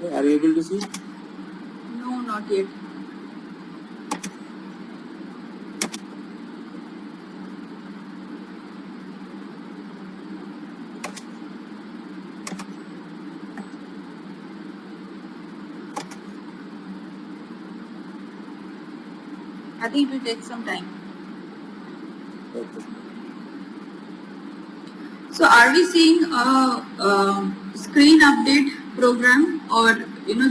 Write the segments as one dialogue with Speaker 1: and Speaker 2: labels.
Speaker 1: Are you able to see?
Speaker 2: No, not yet. I think it will take some time.
Speaker 1: Okay.
Speaker 2: So are we seeing a screen update program, or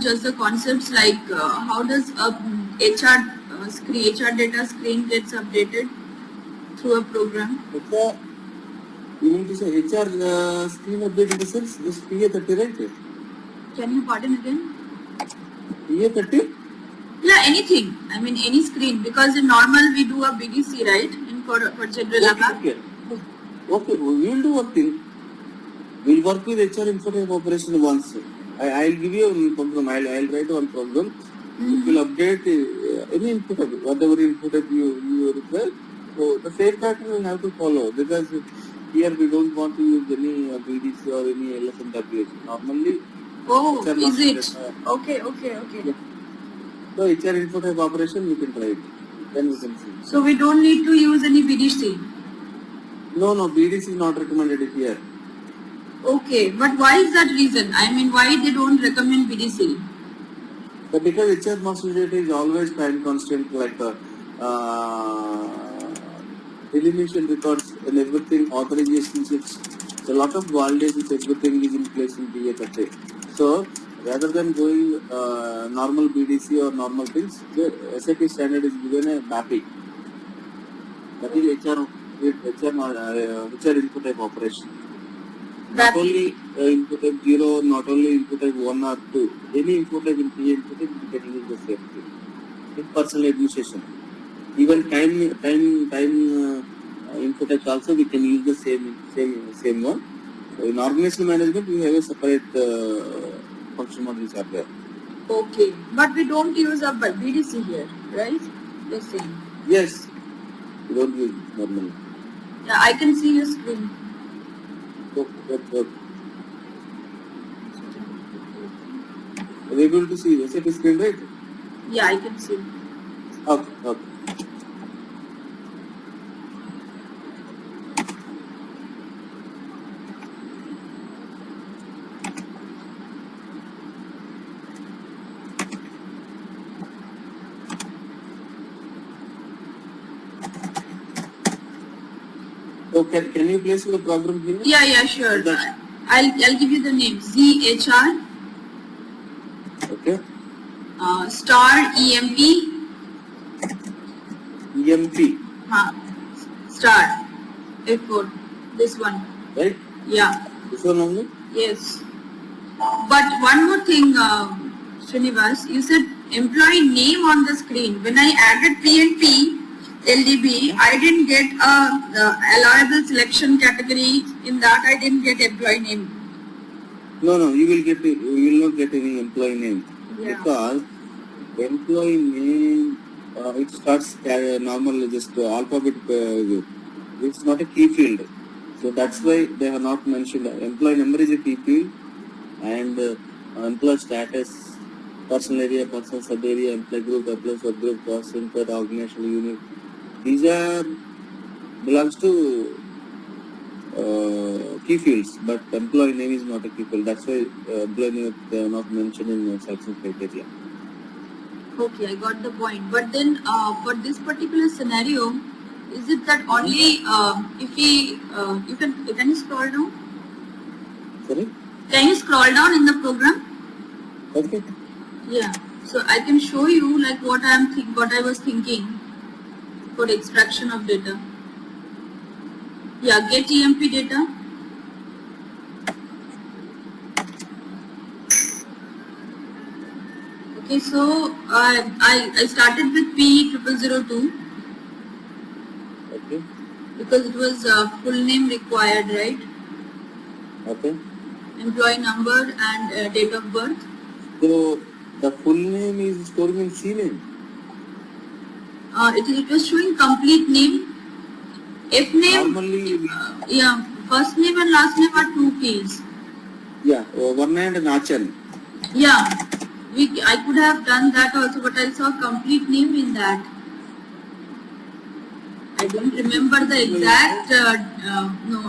Speaker 2: just the concepts like how does a HR data screen gets updated through a program?
Speaker 1: HR, you mean to say HR screen update in the sense this PA30, right?
Speaker 2: Can you pardon again?
Speaker 1: PA30?
Speaker 2: Yeah, anything. I mean any screen, because in normal we do a BDC, right? For general ABAP.
Speaker 1: Okay, we will do one thing. We will work with HR Infotech operation once. I'll give you one program. I'll write one program. It will update any input, whatever input you require. So the same pattern will have to follow, because here we don't want to use any BDC or any LSMW. Normally.
Speaker 2: Oh,
Speaker 1: HR
Speaker 2: is it?
Speaker 1: Okay.
Speaker 2: Okay.
Speaker 1: So HR Infotech operation we can try it. Then we can see.
Speaker 2: So we don't need to use any BDC?
Speaker 1: No, BDC is not recommended here.
Speaker 2: Okay, but why is that reason? I mean, why they don't recommend BDC?
Speaker 1: But because HR master data is always time constant, like delineation records and everything, authorization checks, a lot of validations, everything is in place in PA30. So rather than going normal BDC or normal things, the SAP standard is given a mapping. That is HR input type operation. Not only input type 0, not only input type 1 or 2. Any input type in PA input type, we can use the same thing. In personal administration. Even time input types also we can use the same one. So in organizational management, we have a separate function modules are there.
Speaker 2: Okay, but we don't use a BDC here, right? The same.
Speaker 1: Yes, we don't use it normally.
Speaker 2: Yeah, I can see your screen.
Speaker 1: Okay. Are you able to see the SAP screen, right?
Speaker 2: Yeah, I can see.
Speaker 1: Okay. So can you place your program here?
Speaker 2: Yeah, sure. I'll give you the name. ZHR.
Speaker 1: Okay.
Speaker 2: Star EMP.
Speaker 1: EMP.
Speaker 2: Star. F4. This one.
Speaker 1: Right?
Speaker 2: Yeah.
Speaker 1: This one only?
Speaker 2: Yes. But one more thing, Srinivas, you said employee name on the screen. When I added PNP, LDB, I didn't get a allowable selection category. In that, I didn't get employee name.
Speaker 1: No, you will not get any employee name. Yeah. Because employee name, it starts normal, just alphabet. It's not a key field. So that's why they have not mentioned. Employee number is a key field, and employee status, personal area, personal sub area, employee group, employee subgroup, cost center, organizational unit. These are belongs to key fields, but employee name is not a key field. That's why employee name they are not mentioned in selection criteria.
Speaker 2: Okay, I got the point. But then for this particular scenario, is it that only if we can you scroll down?
Speaker 1: Sorry?
Speaker 2: Can you scroll down in the program?
Speaker 1: Okay.
Speaker 2: Yeah. So I can show you like what I was thinking for extraction of data. Yeah, get EMP data. Okay, so I started with P0002.
Speaker 1: Okay.
Speaker 2: Because it was full name required, right?
Speaker 1: Okay.
Speaker 2: Employee number and date of birth.
Speaker 1: So the full name is stored in C name.
Speaker 2: It was showing complete name. F name.
Speaker 1: Normally.
Speaker 2: Yeah, first name and last name are 2 keys.
Speaker 1: Yeah, Varna and Nachan.
Speaker 2: Yeah, I could have done that also, but I saw complete name in that. I don't remember the exact, no,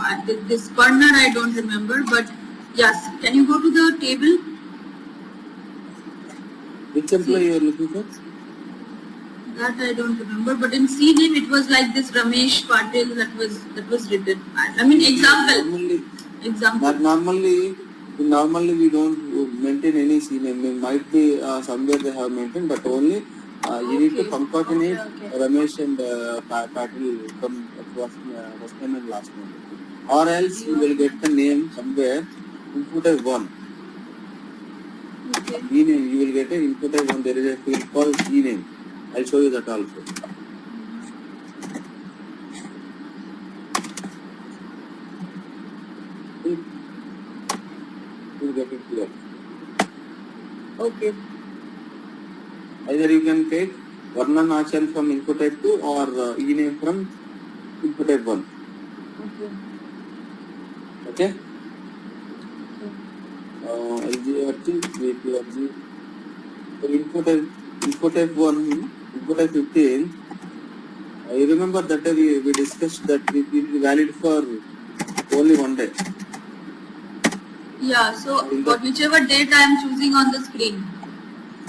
Speaker 2: this corner I don't remember, but yes, can you go to the table?
Speaker 1: Which employee you are looking for?
Speaker 2: That I don't remember, but in C name it was like this Ramesh Patil that was written. I mean
Speaker 1: Normally,
Speaker 2: example.
Speaker 1: normally we don't maintain any C name. It might be somewhere they have maintained, but only you need to
Speaker 2: Okay,
Speaker 1: concatenate
Speaker 2: okay.
Speaker 1: Ramesh and Patil from first name and last name. Or else you will get the name somewhere, input as one.
Speaker 2: Okay.
Speaker 1: E name, you will get an input as one. There is a field called E name. I'll show you that also. You will get it here.
Speaker 2: Okay.
Speaker 1: Either you can take Varnan Achan from input type 2 or E name from input type 1.
Speaker 2: Okay.
Speaker 1: Okay? LGRG, VPRG. So input type 1, input type 15. You remember that we discussed that it is valid for only one day.
Speaker 2: Yeah, so
Speaker 1: In
Speaker 2: for
Speaker 1: that,
Speaker 2: whichever date I am choosing on the screen,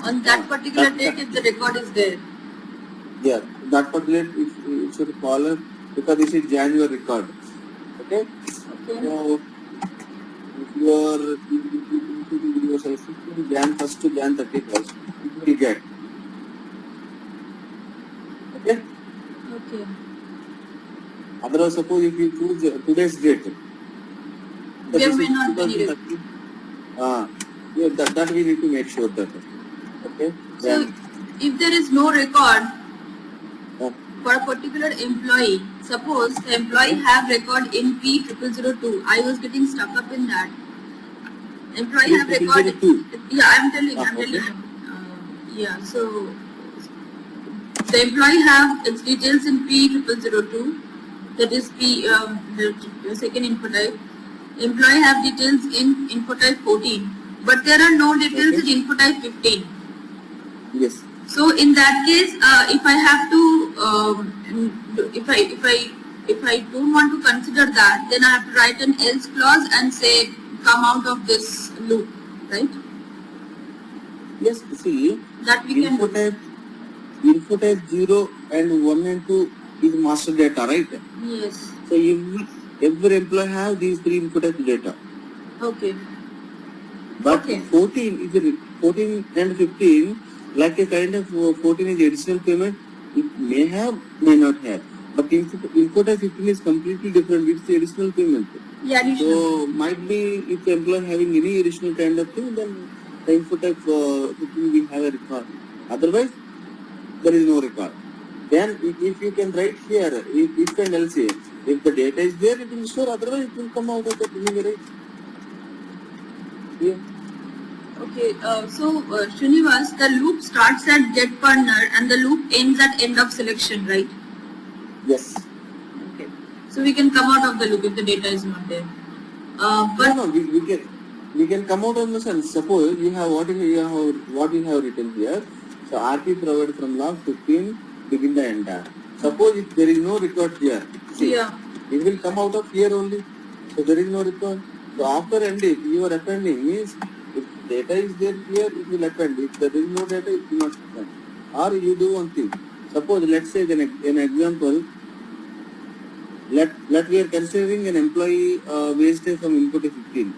Speaker 2: on that particular date if the record is there.
Speaker 1: yeah, that particular it should follow because this is January record. Okay?
Speaker 2: Okay.
Speaker 1: So if you are yourself 15 Jan 1st to Jan 31st, it will get. Okay?
Speaker 2: Okay.
Speaker 1: Otherwise, suppose if you choose today's date,
Speaker 2: There may not be needed.
Speaker 1: Yeah, that we need to make sure that. Okay?
Speaker 2: So
Speaker 1: Then,
Speaker 2: if there is no record
Speaker 1: uh,
Speaker 2: for a particular employee, suppose the employee have record in P0002, I was getting stuck up in that. Employee have record.
Speaker 1: P0002.
Speaker 2: Yeah, I'm telling
Speaker 1: Okay.
Speaker 2: you. Yeah, so the employee have its details in P0002, that is the second info type. Employee have details in info type 14, but there are no details in info type 15.
Speaker 1: Yes.
Speaker 2: So in that case, if I have to, if I don't want to consider that, then I have to write an else clause and say come out of this loop, right?
Speaker 1: Yes, see,
Speaker 2: That we can do.
Speaker 1: Info type 0 and 1 and 2 is master data, right?
Speaker 2: Yes.
Speaker 1: So every employee have these three input type data.
Speaker 2: Okay.
Speaker 1: But
Speaker 2: Okay.
Speaker 1: 14 and 15, like a kind of 14 is additional payment, it may have, may not have. But input type 15 is completely different, it's the additional payment.
Speaker 2: Yeah, additional.
Speaker 1: So might be if the employee having any additional kind of thing, then the input type 15 will have a record. Otherwise, there is no record. Then if you can write here, if and else, if the data is there, it will store, otherwise it will come out of the anyway, right? Yeah.
Speaker 2: Okay, Srinivas, the loop starts at get partner and the loop ends at end of selection, right?
Speaker 1: Yes.
Speaker 2: Okay. So we can come out of the loop if the data is not there. But
Speaker 1: No, we can come out of the sense. Suppose you have what you have written here. So RP provided from log 15 begin the entire. Suppose if there is no record here, see,
Speaker 2: yeah.
Speaker 1: it will come out of here only. So there is no record. So after ending, you are appending means if data is there here, it will append. If there is no data, it will not append. Or you do one thing. Suppose let's say an example. Let we are considering an employee wastage from input to 15.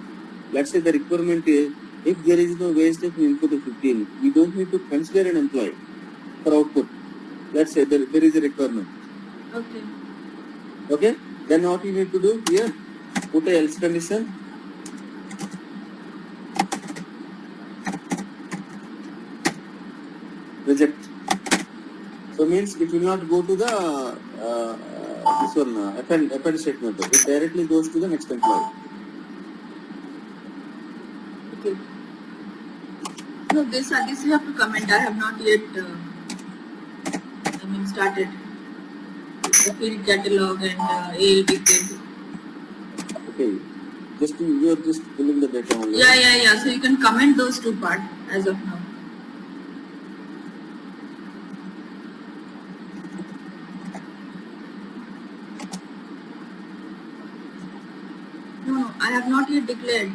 Speaker 1: Let's say the requirement is if there is no wastage from input to 15, we don't need to consider an employee for output. Let's say there is a requirement.
Speaker 2: Okay.
Speaker 1: Okay? Then what you need to do here? Put a else condition. Reject. So means it will not go to the this one append statement. It directly goes to the next employee.
Speaker 2: Okay. No, this you have to comment. I have not yet, started the field catalog and AL detail.
Speaker 1: Okay. Just you are just pulling the data only.
Speaker 2: Yeah. So you can comment those two parts as of now. No, I have not yet declared.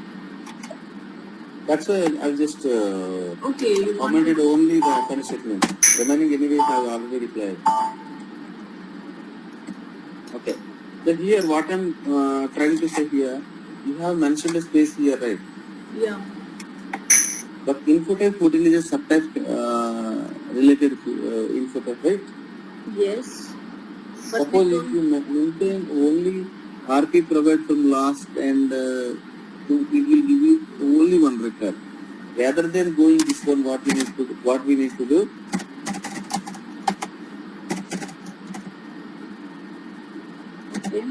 Speaker 1: That's why I just
Speaker 2: Okay, you want
Speaker 1: commented
Speaker 2: to...
Speaker 1: only the offense statement. Remaining anyways I have already declared. Okay. So here what I'm trying to say here, you have mentioned a space here, right?
Speaker 2: Yeah.
Speaker 1: But info type 14 is a subtype related info type, right?
Speaker 2: Yes. But
Speaker 1: Suppose
Speaker 2: we
Speaker 1: if
Speaker 2: don't...
Speaker 1: you maintain only RP provide from last and it will give you only one record. Rather than going this one, what we need to do?
Speaker 2: Okay.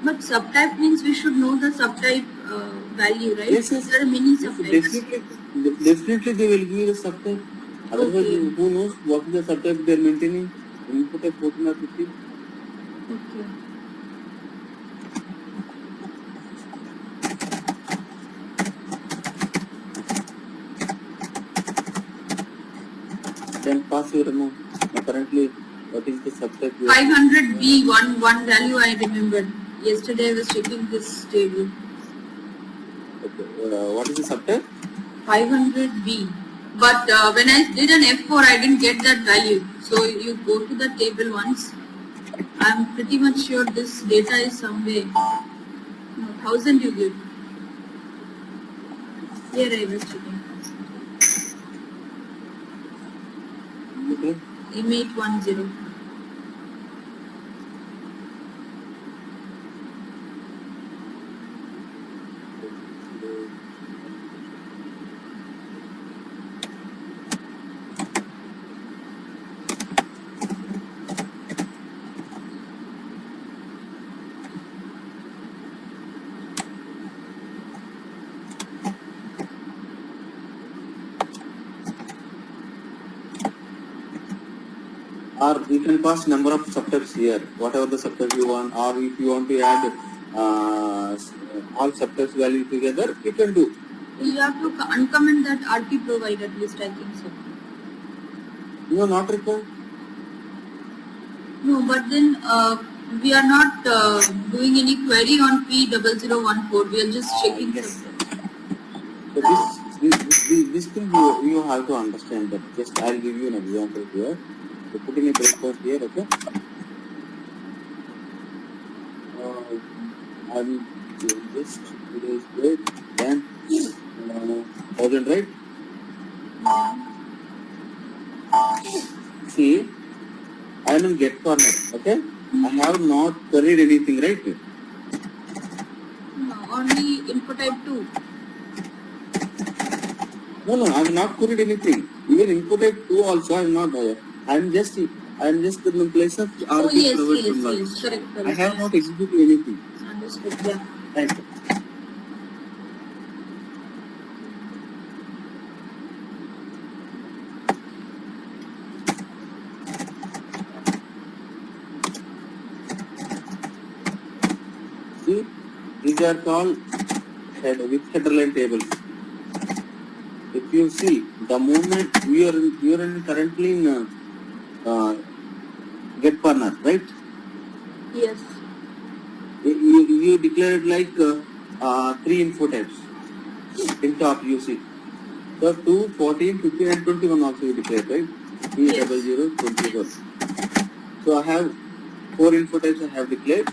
Speaker 2: But subtype means we should know the subtype value, right?
Speaker 1: Yes.
Speaker 2: There are many
Speaker 1: Yes,
Speaker 2: subtypes.
Speaker 1: definitely they will give you the subtype. Otherwise,
Speaker 2: Okay.
Speaker 1: who knows what is the subtype they are maintaining? Input type 14 or 15.
Speaker 2: Okay.
Speaker 1: Then pass your amount. Currently, what is the subtype?
Speaker 2: 500B, one value I remembered. Yesterday I was checking this table.
Speaker 1: Okay. What is the subtype?
Speaker 2: 500B. But when I did an F4, I didn't get that value. So you go to the table once. I'm pretty much sure this data is somewhere. No, 1000 you give. Here I was checking.
Speaker 1: Okay.
Speaker 2: M810.
Speaker 1: Or you can pass number of subtypes here, whatever the subtype you want, or if you want to add all subtypes value together, you can do.
Speaker 2: You have to uncomment that RP provide at least, I think so.
Speaker 1: You are not required.
Speaker 2: No, but then we are not doing any query on P0014. We are just checking
Speaker 1: Yes.
Speaker 2: subtype.
Speaker 1: So this thing you have to understand that. Just I'll give you an example here. So putting a breakpoint here, okay? I'm just today's date, then 1000, right? See, I am in get corner, okay? I have not queried anything, right?
Speaker 2: No, only input type 2.
Speaker 1: No, I have not queried anything. Even input type 2 also I am not there. I am just in the place of RP
Speaker 2: Oh, yes,
Speaker 1: provide from last.
Speaker 2: yes, correct.
Speaker 1: I have not executed anything.
Speaker 2: Understood, yeah.
Speaker 1: Right. See, these are called with header line tables. If you see, the moment we are in currently in get partner, right?
Speaker 2: Yes.
Speaker 1: You declared like 3 info types in top you see. So 2, 14, 15 and 21 also you declared, right?
Speaker 2: Yes.
Speaker 1: 00, 21. So I have 4 info types I have declared.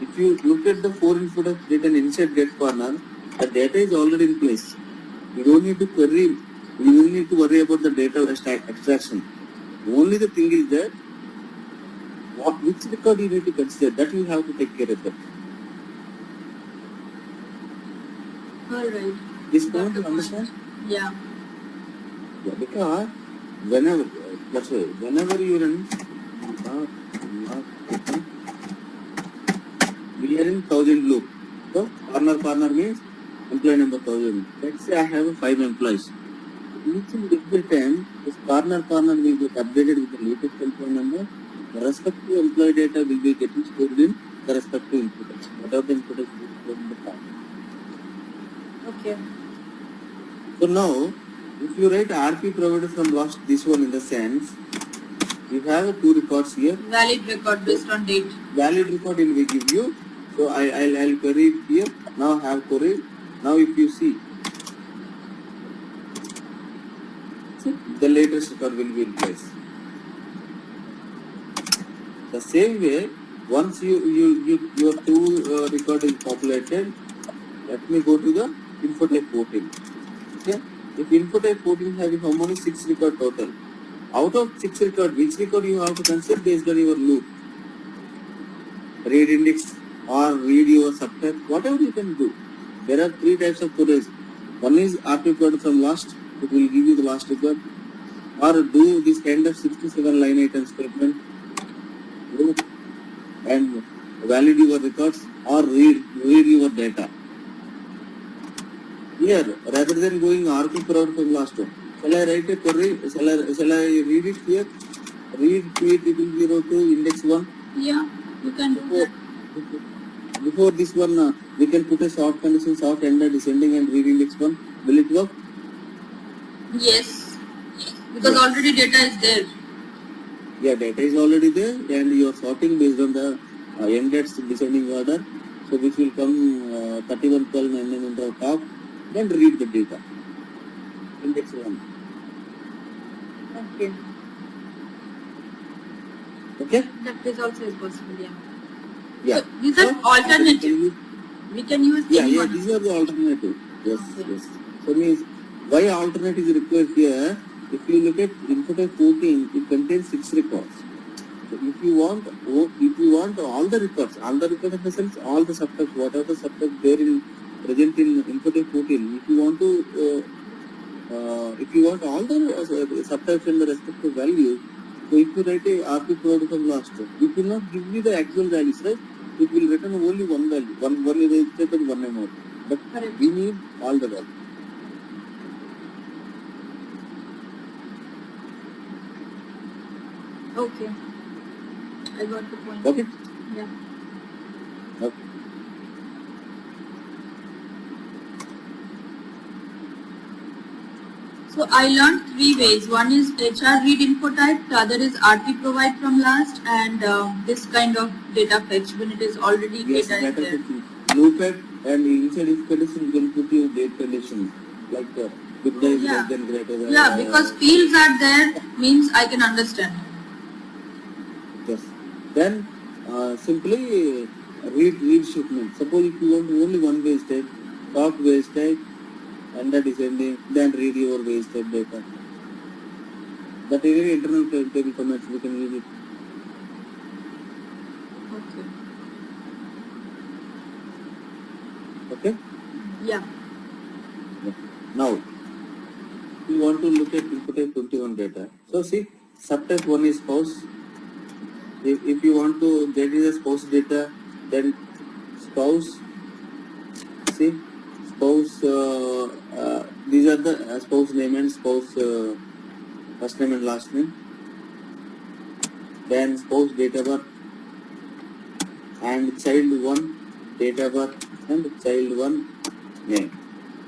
Speaker 1: If you look at the 4 info types written inside get partner, the data is already in place. You don't need to query, you don't need to worry about the data extraction. Only the thing is that which record you need to consider, that you have to take care of that.
Speaker 2: Alright.
Speaker 1: This point you understand?
Speaker 2: Yeah.
Speaker 1: Yeah, because whenever, let's say, whenever you run, we are in 1000 loop. So, corner means employee number 1000. Let's say I have 5 employees. Each and every time, this corner will get updated with the latest employee number The respective employee data will be getting stored in the respective input. Whatever the input is stored in the file.
Speaker 2: Okay.
Speaker 1: So now, if you write RP provided from last, this one in the sense, you have two records here.
Speaker 2: Valid record based on date.
Speaker 1: Valid record will be give you. So I'll query it here. Now have query. Now if you see, the latest record will be in place. The same way, once your two record is populated, let me go to the info type 14. Okay, if info type 14 having how many 6 record total? Out of 6 record, which record you have to consider based on your loop? Read index or read your subtype, whatever you can do. There are 3 types of queries. One is RP record from last, it will give you the last record, or do this kind of 67 line item statement, and valid your records or read your data. Here, rather than going RP provided from last one, shall I write a query? Shall I read it here? Read P0002 index 1.
Speaker 2: Yeah, you can do that.
Speaker 1: Before this one, we can put a short condition, short ender, descending and read index 1. Will it work?
Speaker 2: Yes, because
Speaker 1: Yes.
Speaker 2: already data is there.
Speaker 1: Yeah, data is already there and you are sorting based on the ended descending order. So which will come 3112 and in the top. Then read the data. Index 1.
Speaker 2: Okay.
Speaker 1: Okay?
Speaker 2: That is also is possible, yeah.
Speaker 1: Yeah.
Speaker 2: So these are alternative. We can use
Speaker 1: Yeah,
Speaker 2: any one.
Speaker 1: these are the alternative. Yes,
Speaker 2: Okay.
Speaker 1: yes. So means why alternate is required here? If you look at info type 14, it contains 6 records. So if you want all the records in the sense all the subtypes, whatever the subtypes there in present in info type 14, if you want all the subtypes and the respective values, so if you write a RP provided from last, it will not give you the actual values, right? It will return only one value, one register and one amount. But
Speaker 2: Correct.
Speaker 1: we need all the values.
Speaker 2: Okay. I got the point.
Speaker 1: Okay?
Speaker 2: Yeah.
Speaker 1: Okay.
Speaker 2: So I learned 3 ways. One is HR read info type, the other is RP provide from last, and this kind of data fetch when it is already
Speaker 1: Yes,
Speaker 2: data is
Speaker 1: data
Speaker 2: there.
Speaker 1: fetching. Loopback and inside if condition you can put your date condition like big is
Speaker 2: Yeah.
Speaker 1: less than greater than.
Speaker 2: Yeah, because fields are there means I can understand.
Speaker 1: Yes. Then simply read shipment. Suppose if you want only one base type, top base type, and that is ending, then read your base type data. That is any internal table comments we can use it.
Speaker 2: Okay.
Speaker 1: Okay?
Speaker 2: Yeah.
Speaker 1: Now, we want to look at input type 21 data. So see, subtype 1 is spouse. If you want to get the spouse data, then spouse, see, spouse, these are the spouse name and spouse first name and last name. Then spouse date of birth and child 1 date of birth and child 1 name.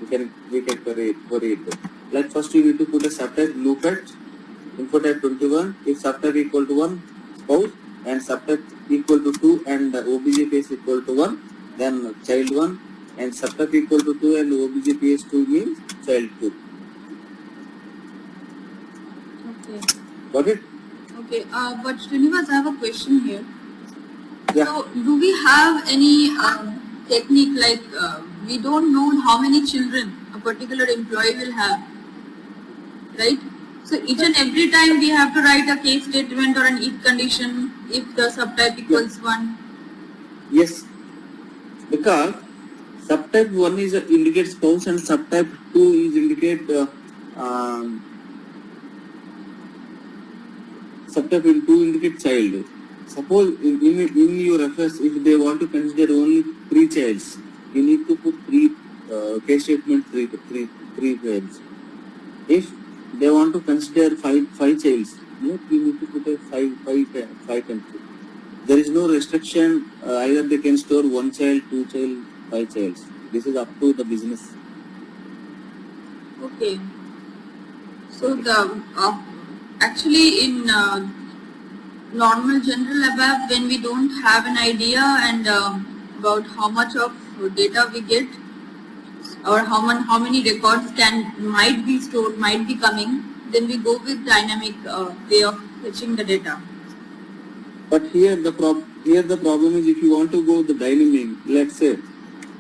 Speaker 1: We can query it. Like first you need to put a subtype loop at info type 21. If subtype equal to 1, spouse, and subtype equal to 2 and OBJPS equal to 1, then child 1, and subtype equal to 2 and OBJPS 2 means child 2.
Speaker 2: Okay.
Speaker 1: Got it?
Speaker 2: Okay. But Srinivas, I have a question here.
Speaker 1: Yeah.
Speaker 2: So, do we have any technique like we don't know how many children a particular employee will have, right? So each and every time we have to write a case statement or an if condition if the subtype equals 1.
Speaker 1: Yes. Because subtype 1 is indicate spouse and subtype 2 is indicate subtype 2 indicate child. Suppose in your FS, if they want to consider only 3 childs, you need to put 3 case statement 3 childs. If they want to consider 5 childs, note, you need to put a five times. There is no restriction. Either they can store 1 child, 2 child, 5 child. This is up to the business.
Speaker 2: Okay. So the actually in normal general ABAP, when we don't have an idea and about how much of data we get or how many records might be stored, might be coming, then we go with dynamic way of fetching the data.
Speaker 1: But here the problem is, if you want to go with the dynamic, let's say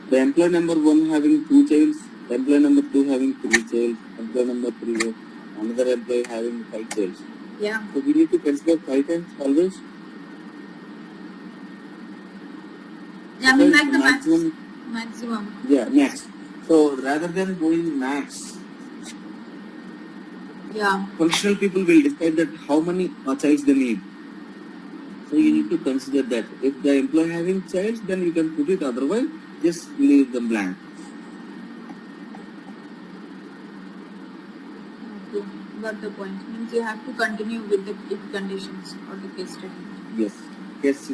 Speaker 1: the employee number 1 having 2 childs, employee number 2 having 3 childs, employee number 3 another employee having 5 childs.
Speaker 2: Yeah.
Speaker 1: So we need to consider 5 times always.
Speaker 2: Yeah, I mean like the
Speaker 1: maximum. Yeah, max. So rather than going max,
Speaker 2: yeah,
Speaker 1: functional people will decide that how many childs they need. So you need to consider that. If the employee having childs, then you can put it. Otherwise, just leave them blank.
Speaker 2: Okay, got the point. Means you have to continue with the if conditions or the case study.
Speaker 1: Yes. Yes.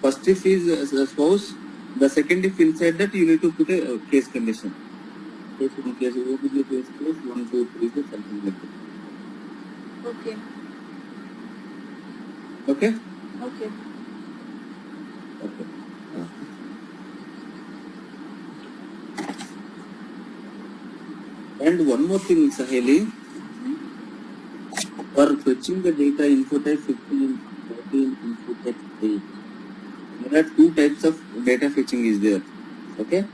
Speaker 1: First if is spouse. The second if inside that you need to put a case condition. Case, OBJ case, 1, 2, 3, 4, something like that.
Speaker 2: Okay.
Speaker 1: Okay.
Speaker 2: Okay.
Speaker 1: Okay. And one more thing, Saheli. For fetching the data, info type 15, 14, info type 8. There are 2 types of data fetching is there. Okay.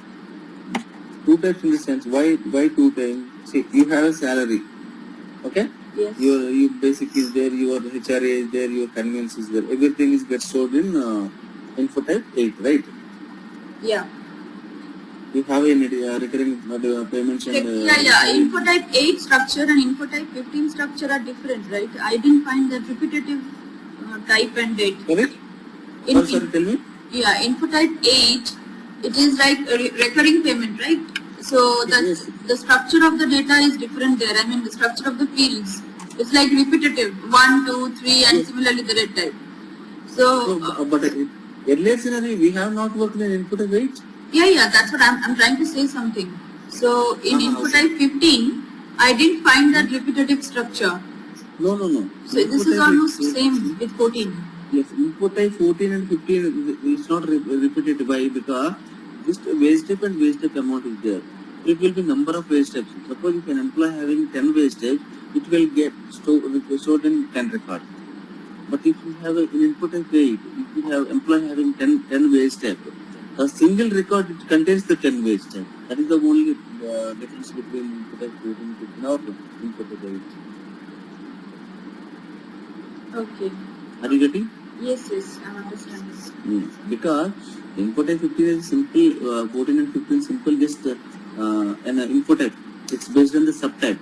Speaker 1: 2 types in the sense. Why 2 times? See, you have a salary. Okay.
Speaker 2: Yes.
Speaker 1: Your basic is there, your HRA is there, your convenience is there. Everything is get stored in info type 8, right?
Speaker 2: Yeah.
Speaker 1: You have a recurring payments and
Speaker 2: Info type 8 structure and info type 15 structure are different, right? I didn't find that repetitive type and date.
Speaker 1: Correct? Sorry, tell me.
Speaker 2: Yeah, info type 8, it is like a recurring payment, right? So the structure of the data is different there. I mean the structure of the fields. It's like repetitive, 1, 2, 3 and similarly the date type. So
Speaker 1: but earlier scenario we have not worked in input type 8.
Speaker 2: Yeah, that's what I'm trying to say something. So in info type 15, I didn't find that repetitive structure.
Speaker 1: No.
Speaker 2: So this is almost same with 14.
Speaker 1: Yes, info type 14 and 15 is not repetitive. Why? Because just wage type and wage type amount is there. It will be number of wage types. Suppose if an employee having 10 wage types, it will get stored in 10 records. But if you have an input type 8, if you have employee having 10 wage types, a single record it contains the 10 wage types. That is the only difference between input type 14 and 15 or input type 8.
Speaker 2: Okay.
Speaker 1: Are you getting?
Speaker 2: Yes, I'm understanding.
Speaker 1: Because input type 15 is simple, 14 and 15 simple, just an input type. It's based on the subtype.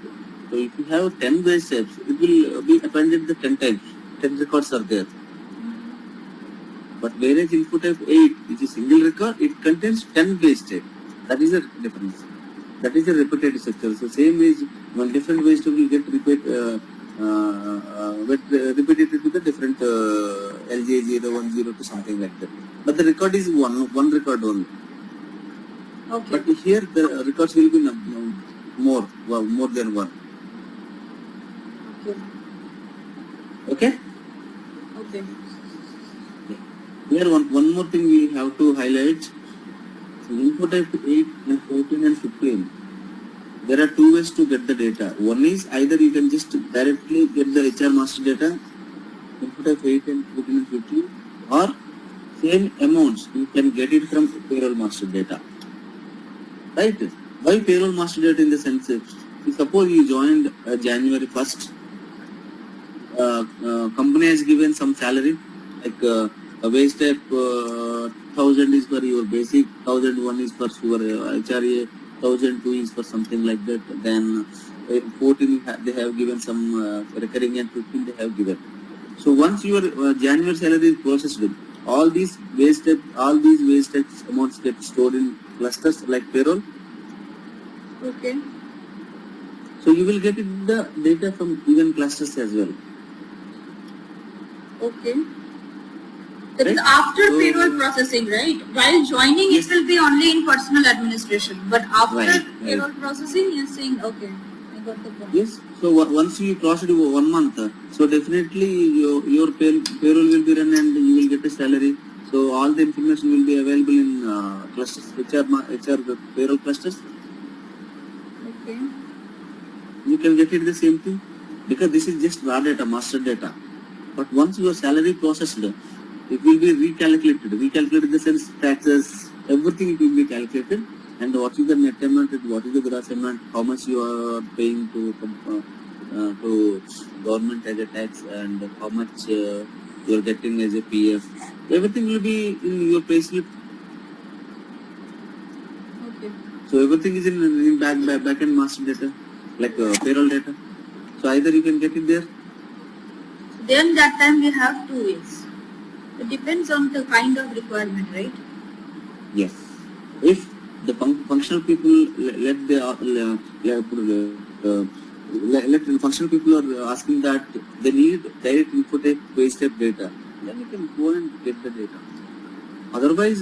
Speaker 1: So if you have 10 wage types, it will be appended the 10 times. 10 records are there. But whereas input type 8 is a single record, it contains 10 wage types. That is the difference. That is a repetitive structure. So same is one different wage type will get repeated with a different LJ 010 to something like that. But the record is one record only.
Speaker 2: Okay.
Speaker 1: But here the records will be more than one.
Speaker 2: Okay.
Speaker 1: Okay?
Speaker 2: Okay.
Speaker 1: Here one more thing we have to highlight. So info type 8 and 14 and 15. There are 2 ways to get the data. One is either you can just directly get the HR master data, info type 8 and 14 and 15, or same amounts you can get it from payroll master data. Right? Why payroll master data in the sense? Suppose you joined January 1st, company has given some salary, like a wage type 1000 is for your basic, 1001 is for your HRA, 1002 is for something like that. Then 14 they have given some recurring and 15 they have given. So once your January salary is processed, all these wage types amounts get stored in clusters like payroll.
Speaker 2: Okay.
Speaker 1: So you will get the data from even clusters as well.
Speaker 2: Okay. That is
Speaker 1: Right?
Speaker 2: after
Speaker 1: So-
Speaker 2: payroll processing, right? While joining,
Speaker 1: Yes.
Speaker 2: it will be only in personal administration. But after
Speaker 1: Right,
Speaker 2: payroll
Speaker 1: right.
Speaker 2: processing, you're saying, okay, I got the point.
Speaker 1: Yes. So once you cross it 1 month, so definitely your payroll will be run and you will get a salary. So all the information will be available in clusters, HR payroll clusters.
Speaker 2: Okay.
Speaker 1: You can get it the same thing because this is just raw data, master data. But once your salary processed, it will be recalculated. Recalculated in the sense taxes, everything it will be calculated. And what is the net amount, what is the gross amount, how much you are paying to government as a tax, and how much you are getting as a PF. Everything will be in your payslip.
Speaker 2: Okay.
Speaker 1: So everything is in back end master data, like payroll data. So either you can get it there.
Speaker 2: Then that time we have 2 ways. It depends on the kind of requirement, right?
Speaker 1: Yes. If the functional people let the functional people are asking that they need direct input wage step data, then you can go and get the data. Otherwise,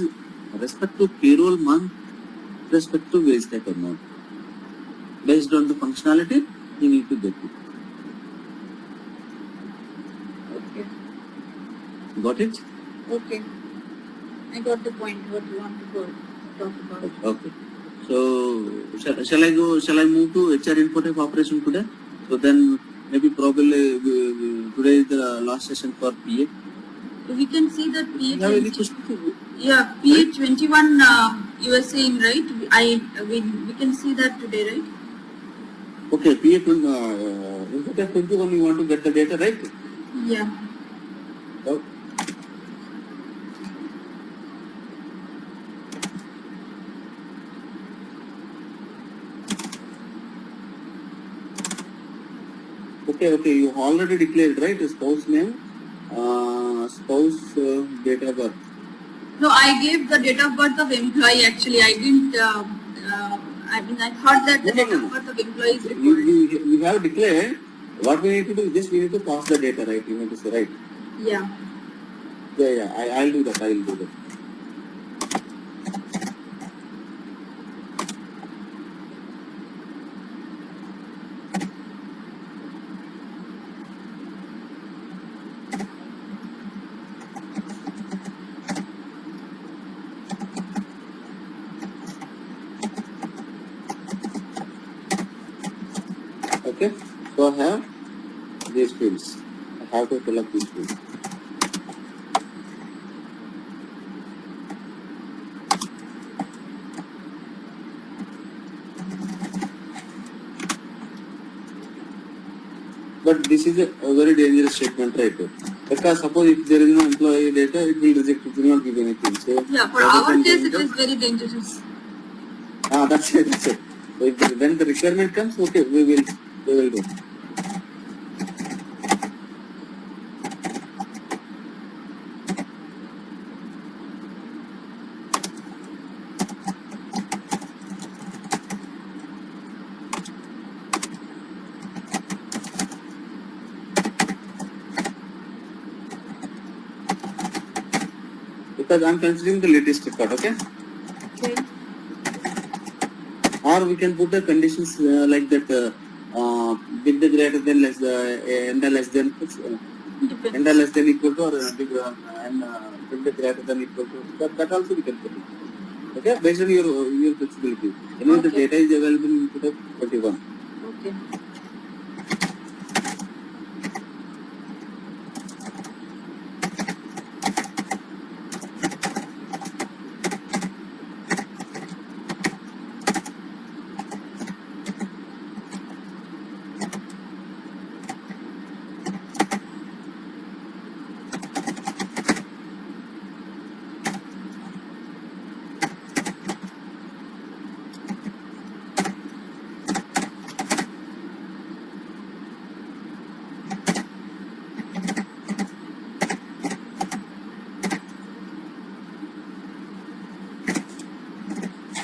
Speaker 1: respect to payroll month, respect to wage step amount, based on the functionality, you need to get it.
Speaker 2: Okay.
Speaker 1: Got it?
Speaker 2: Okay. I got the point what you want to talk about.
Speaker 1: Okay. So shall I go? Shall I move to HR input of operation today? So then maybe probably today is the last session for PA.
Speaker 2: We can see that
Speaker 1: You have any
Speaker 2: PA.
Speaker 1: questions?
Speaker 2: Yeah, PA 21. You were saying, right? We can see that today, right?
Speaker 1: Okay, PA input of 21. You want to get the data, right?
Speaker 2: Yeah.
Speaker 1: Okay. Okay. You already declared, right? Spouse name, spouse date of birth.
Speaker 2: No, I gave the date of birth of employee. Actually, I didn't. I thought that the
Speaker 1: No.
Speaker 2: date of birth of employee is
Speaker 1: You,
Speaker 2: required.
Speaker 1: you have declared. What we need to do is just we need to pass the data, right? You need to say, right?
Speaker 2: Yeah.
Speaker 1: Yeah. I'll do that. I'll do that. Okay. So I have these fields. I have to fill up these fields. But this is a very dangerous statement, right? Because suppose if there is no employee data, it will reject. It will not give anything. So
Speaker 2: Yeah. For
Speaker 1: rather
Speaker 2: our
Speaker 1: than
Speaker 2: case,
Speaker 1: doing
Speaker 2: it is very dangerous.
Speaker 1: that's it. So when the requirement comes, okay, we will do. Because I'm considering the latest record, okay?
Speaker 2: Okay.
Speaker 1: Or we can put the conditions like that, big the greater than less, and the less than, and the less than equal to, or big and big the greater than equal to. That also we can put it. Okay, based on your flexibility. Anyway, the
Speaker 2: Okay.
Speaker 1: data is available in input of 21.
Speaker 2: Okay.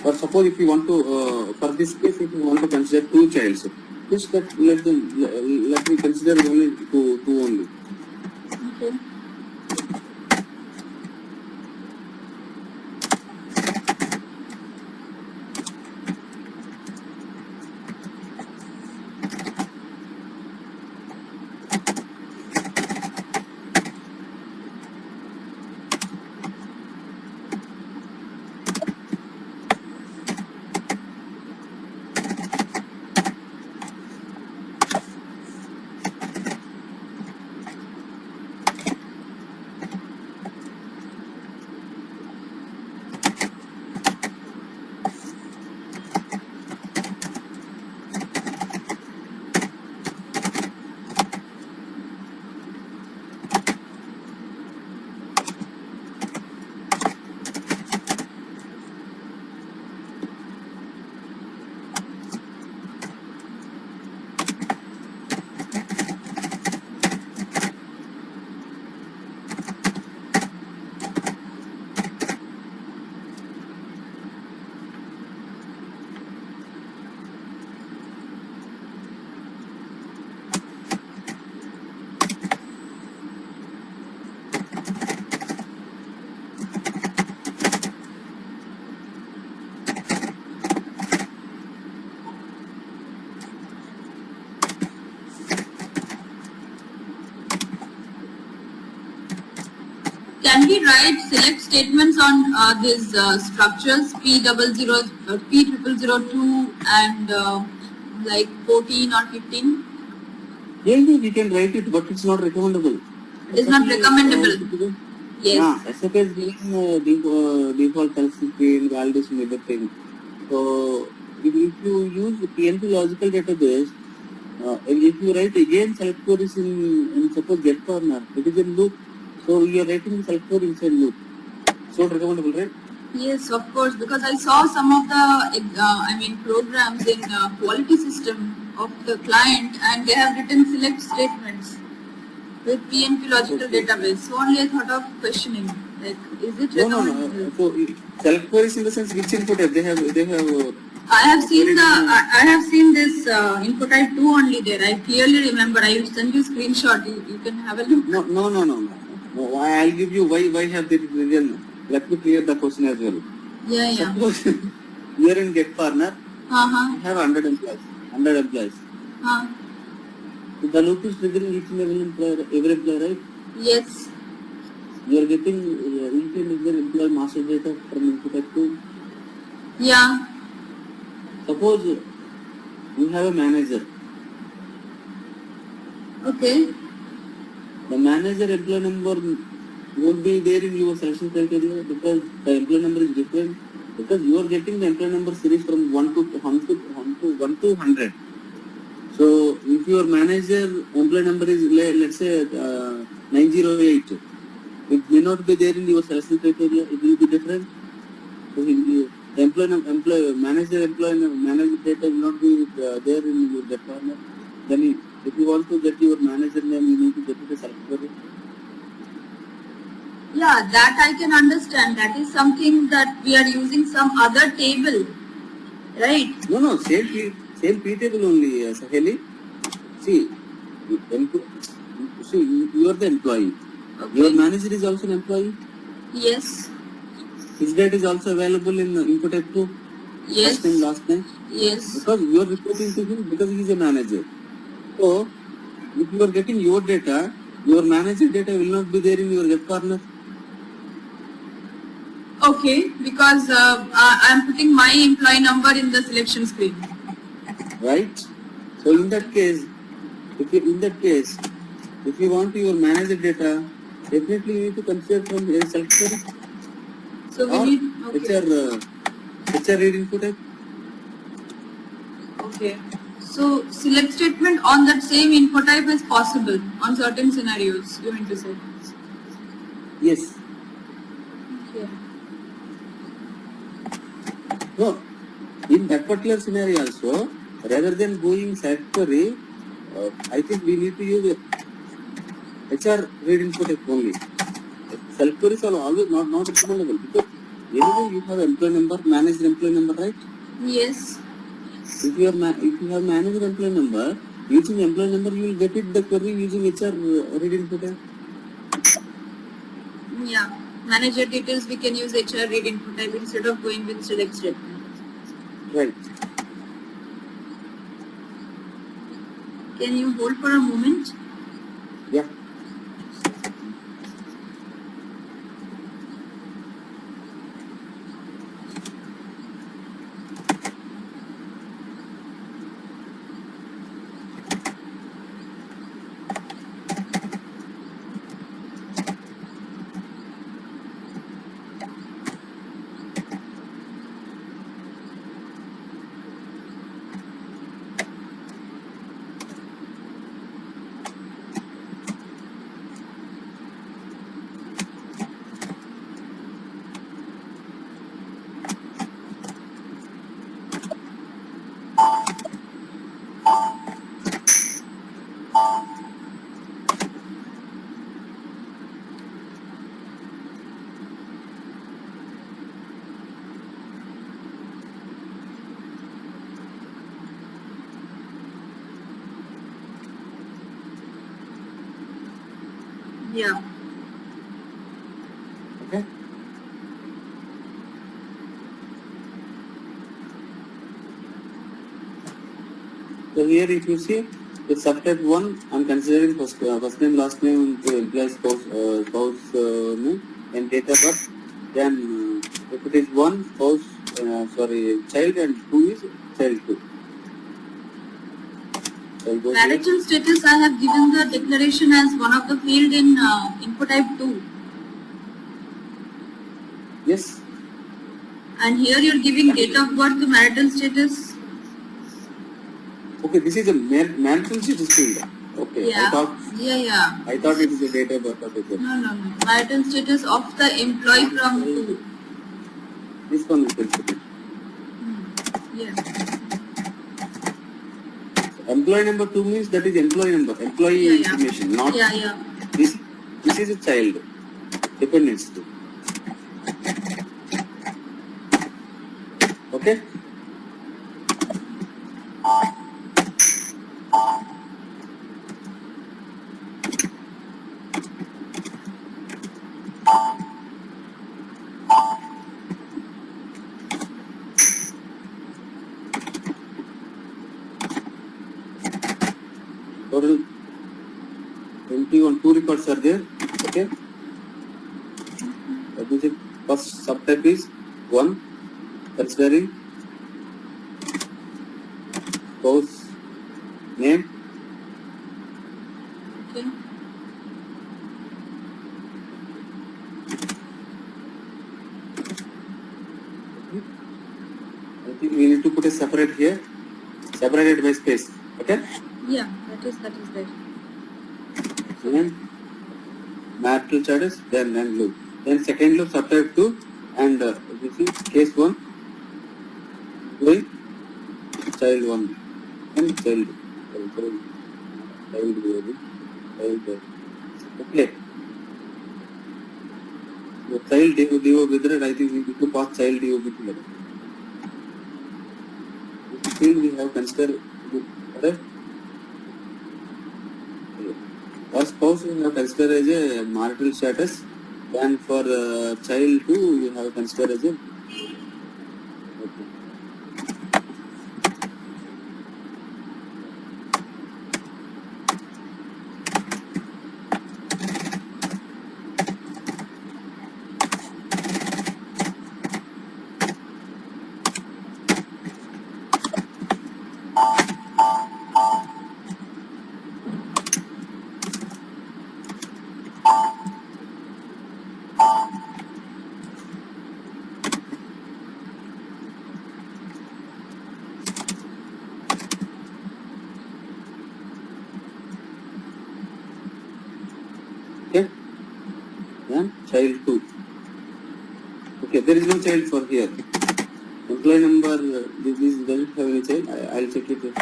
Speaker 1: But suppose if you want to, for this case, if you want to consider two childs, just let me consider only two only.
Speaker 2: Okay. can we write select statements on these structures P0002 and like 14 or 15?
Speaker 1: Yeah, we can write it, but it's not recommendable.
Speaker 2: It is not recommendable. Yes.
Speaker 1: SAP is giving default self-screen, validation, everything. So if you use the PNP logical database, if you write again select queries in suppose get corner, it is in loop. So you are writing the select query inside loop. It's not recommendable, right?
Speaker 2: Yes, of course, because I saw some of the programs in quality system of the client, and they have written select statements with PNP logical database. So only I thought of questioning, like, is it recommendable?
Speaker 1: No. So select queries in the sense which input type they have.
Speaker 2: I have seen this input type 2 only there. I clearly remember. I will send you screenshot. You can have a look.
Speaker 1: No. I'll give you why have they written. Let me clear the question as well.
Speaker 2: Yeah.
Speaker 1: Suppose you are in get corner. You have 100 employees. So the loop is triggering each and every employee, right?
Speaker 2: Yes.
Speaker 1: You are getting each and every employee master data from input type 2.
Speaker 2: Yeah.
Speaker 1: Suppose you have a manager.
Speaker 2: Okay.
Speaker 1: The manager employee number won't be there in your selection criteria because the employee number is different. Because you are getting the employee number series from 1 to 100. So if your manager employee number is let's say 908, it may not be there in your selection criteria. It will be different. So the manager data will not be there in your get corner. Then if you want to get your manager name, you need to get it a select query.
Speaker 2: Yeah, that I can understand. That is something that we are using some other table, right?
Speaker 1: No, same P table only, Saheli. See, you are the employee.
Speaker 2: Okay.
Speaker 1: Your manager is also an employee.
Speaker 2: Yes.
Speaker 1: His data is also available in input type 2.
Speaker 2: Yes.
Speaker 1: First name, last name.
Speaker 2: Yes.
Speaker 1: Because you are reporting to him because he is a manager. So, if you are getting your data, your manager data will not be there in your get corner.
Speaker 2: Okay, because I am putting my employee number in the selection screen.
Speaker 1: Right? So in that case, if you want your manager data, definitely you need to consider from a select query.
Speaker 2: So we need
Speaker 1: HR read input type.
Speaker 2: Okay. So select statement on that same input type is possible on certain scenarios, you mean to say?
Speaker 1: Yes.
Speaker 2: Okay.
Speaker 1: No. In that particular scenario also, rather than going select query, I think we need to use HR read input type only. Select queries are always not recommendable because anyway you have employee number, manager employee number, right?
Speaker 2: Yes.
Speaker 1: If you have manager employee number, using employee number you will get it the query using HR read input type.
Speaker 2: Yeah. Manager details we can use HR read input type instead of going with select statement.
Speaker 1: Right.
Speaker 2: Can you hold for a moment?
Speaker 1: Yeah.
Speaker 2: Yeah.
Speaker 1: Okay. So here if you see the subtype 1, I'm considering first name, last name, employee spouse name. and date of birth. Then if it is one spouse, child, and two is child two. Child goes here.
Speaker 2: Marital status, I have given the declaration as one of the field in input type 2.
Speaker 1: Yes.
Speaker 2: And here you're giving date of birth to marital status.
Speaker 1: Okay, this is a marital status field. Okay,
Speaker 2: Yeah.
Speaker 1: I thought it is a date of birth of a person.
Speaker 2: No. Marital status of the employee from 2.
Speaker 1: This one we can put it.
Speaker 2: Yes.
Speaker 1: Employee number 2 means that is employee number, employee information, not this. This is a child, dependence too. Okay. Total 21, 2 records are there. Okay. Let me check. First subtype is 1, considering spouse name.
Speaker 2: Okay.
Speaker 1: I think we need to put a separate here, separated by space. Okay.
Speaker 2: Yeah, that is right.
Speaker 1: Then marital status, then loop. Then second loop subtype 2 and this is case 1 going child 1 and child baby, child. Okay. The child DO with it, I think we need to pass child DO with it. This field we have considered. Correct? For spouse you have considered as a marital status, and for child 2 you have considered as a okay. Then child 2. Okay, there is no child for here. Employee number, this doesn't have any child. I'll check it. Is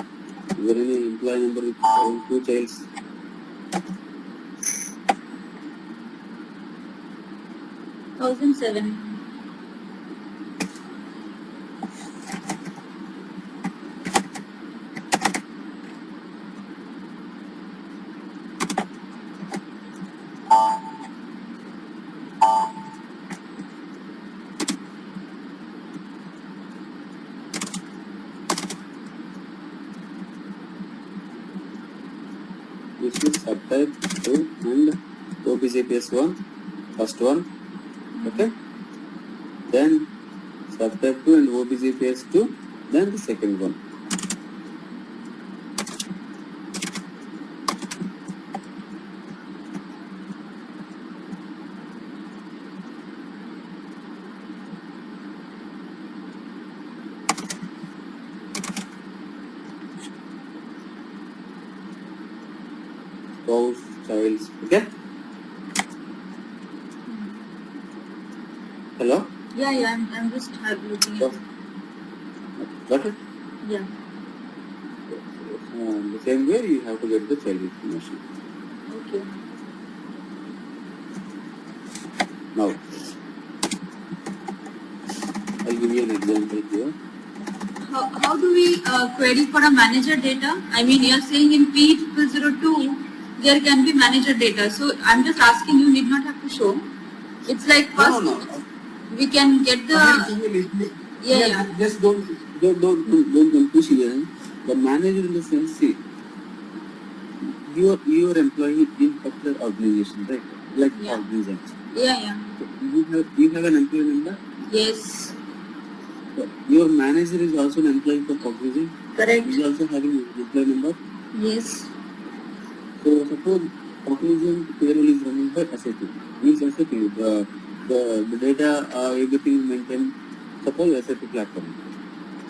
Speaker 1: there any employee number with 2 childs?
Speaker 2: $1,007.
Speaker 1: This is subtype 2 and OBJPS 1, first one. Okay. Then subtype 2 and OBJPS 2, then the second one. Spouse, child, okay? Hello?
Speaker 2: Yeah, I'm just looking at it.
Speaker 1: Got it?
Speaker 2: Yeah.
Speaker 1: The same way you have to get the child information.
Speaker 2: Okay.
Speaker 1: Now, I'll give you an example here.
Speaker 2: How do we query for a manager data? I mean, you're saying in P002 there can be manager data. So I'm just asking, you need not have to show. It's like first
Speaker 1: No.
Speaker 2: we can get the yeah.
Speaker 1: Just don't push here. The manager in the sense, see, you are employee in particular organization, right? Like
Speaker 2: Yeah.
Speaker 1: organization.
Speaker 2: Yeah.
Speaker 1: You have an employee number.
Speaker 2: Yes.
Speaker 1: Your manager is also an employee for Cognizant.
Speaker 2: Correct.
Speaker 1: He is also having an employee number.
Speaker 2: Yes.
Speaker 1: So suppose Cognizant payroll is running by SAP. Means SAP, the data, everything is maintained. Suppose SAP platform.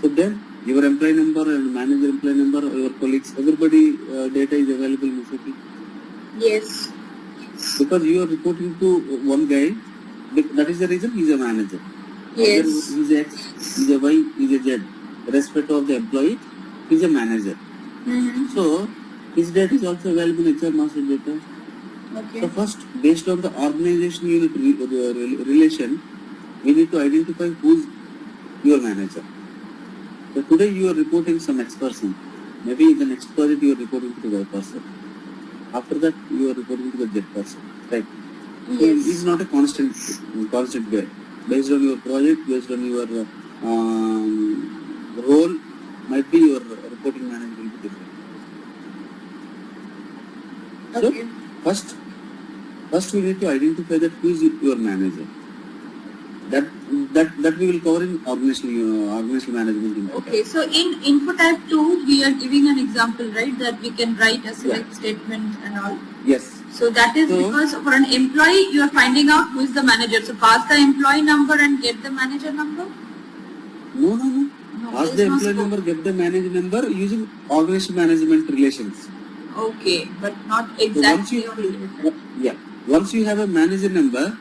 Speaker 1: So then your employee number and manager employee number, your colleagues, everybody data is available in SAP.
Speaker 2: Yes.
Speaker 1: Because you are reporting to one guy, that is the reason he is a manager.
Speaker 2: Yes.
Speaker 1: He is a X, he is a Y, he is a Z. Respect of the employee, he is a manager.
Speaker 2: Mm-hmm.
Speaker 1: So his data is also available in HR master data.
Speaker 2: Okay.
Speaker 1: So first, based on the organization unit relation, we need to identify who is your manager. So today you are reporting some X person. Maybe in the next project you are reporting to the Y person. After that you are reporting to the Z person. Right? So
Speaker 2: Yes.
Speaker 1: it's not a constant way. Based on your project, based on your role, might be your reporting manager will be different.
Speaker 2: Okay.
Speaker 1: So first we need to identify that who is your manager. That we will cover in organizational management.
Speaker 2: Okay, so in info type 2, we are giving an example, right, that we can write a select statement and all.
Speaker 1: Yes.
Speaker 2: So that is because for an employee, you are finding out who is the manager. So pass the employee number and get the manager number?
Speaker 1: No. Pass the employee
Speaker 2: scope.
Speaker 1: number, get the manager number using organizational management relations.
Speaker 2: Okay, but not
Speaker 1: So
Speaker 2: exactly.
Speaker 1: once you have a manager number,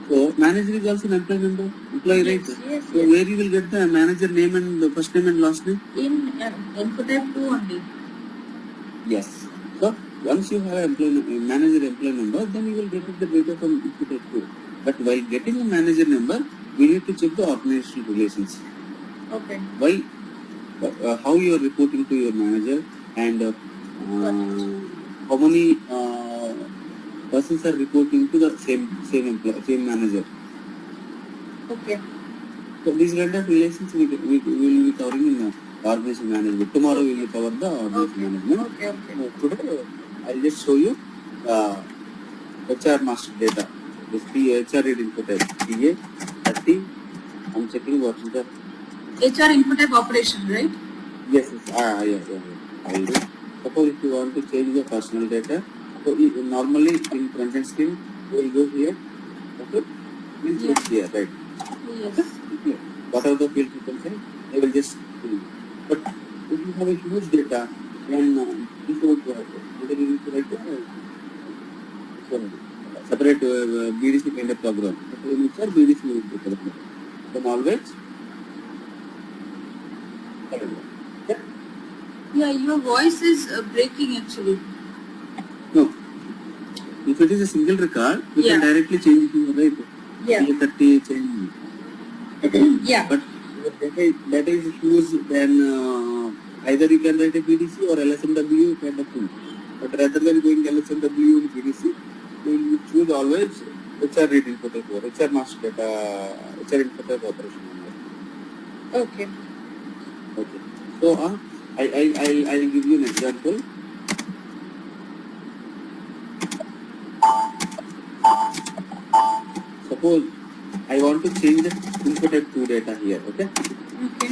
Speaker 1: so manager is also an employee, right?
Speaker 2: Yes.
Speaker 1: So where you will get the manager name and the first name and last name?
Speaker 2: In info type 2 only.
Speaker 1: Yes. So once you have manager employee number, then you will get the data from info type 2. But while getting a manager number, we need to check the organizational relations.
Speaker 2: Okay.
Speaker 1: Why? How you are reporting to your manager and how many persons are reporting to the same manager.
Speaker 2: Okay.
Speaker 1: So these kind of relations we will be covering in organization management. Tomorrow we will cover the organization management.
Speaker 2: Okay.
Speaker 1: Today I'll just show you HR master data. This HR read info type PA 30. I'm checking what is the
Speaker 2: HR info type operation, right?
Speaker 1: Yes. Yeah. I will do. Suppose if you want to change the personal data, so normally in front end screen, we will go here. Okay. We'll change here, right?
Speaker 2: Yes.
Speaker 1: Okay. Whatever the field you can say, they will just fill. But if you have a huge data, then you should whether you need to write separate BDC kind of program. So in which BDC will be developed. Then always.
Speaker 2: Yeah, your voice is breaking actually.
Speaker 1: No. If it is a single record, we can directly change it here, right?
Speaker 2: Yeah.
Speaker 1: 30 change.
Speaker 2: Yeah.
Speaker 1: But data is huge, then either you can write a BDC or LSMW kind of thing. But rather than going LSMW and BDC, we will choose always HR read info type or HR master data, HR info type operation.
Speaker 2: Okay.
Speaker 1: So I'll give you an example. Suppose I want to change the info type 2 data here, okay?
Speaker 2: Okay.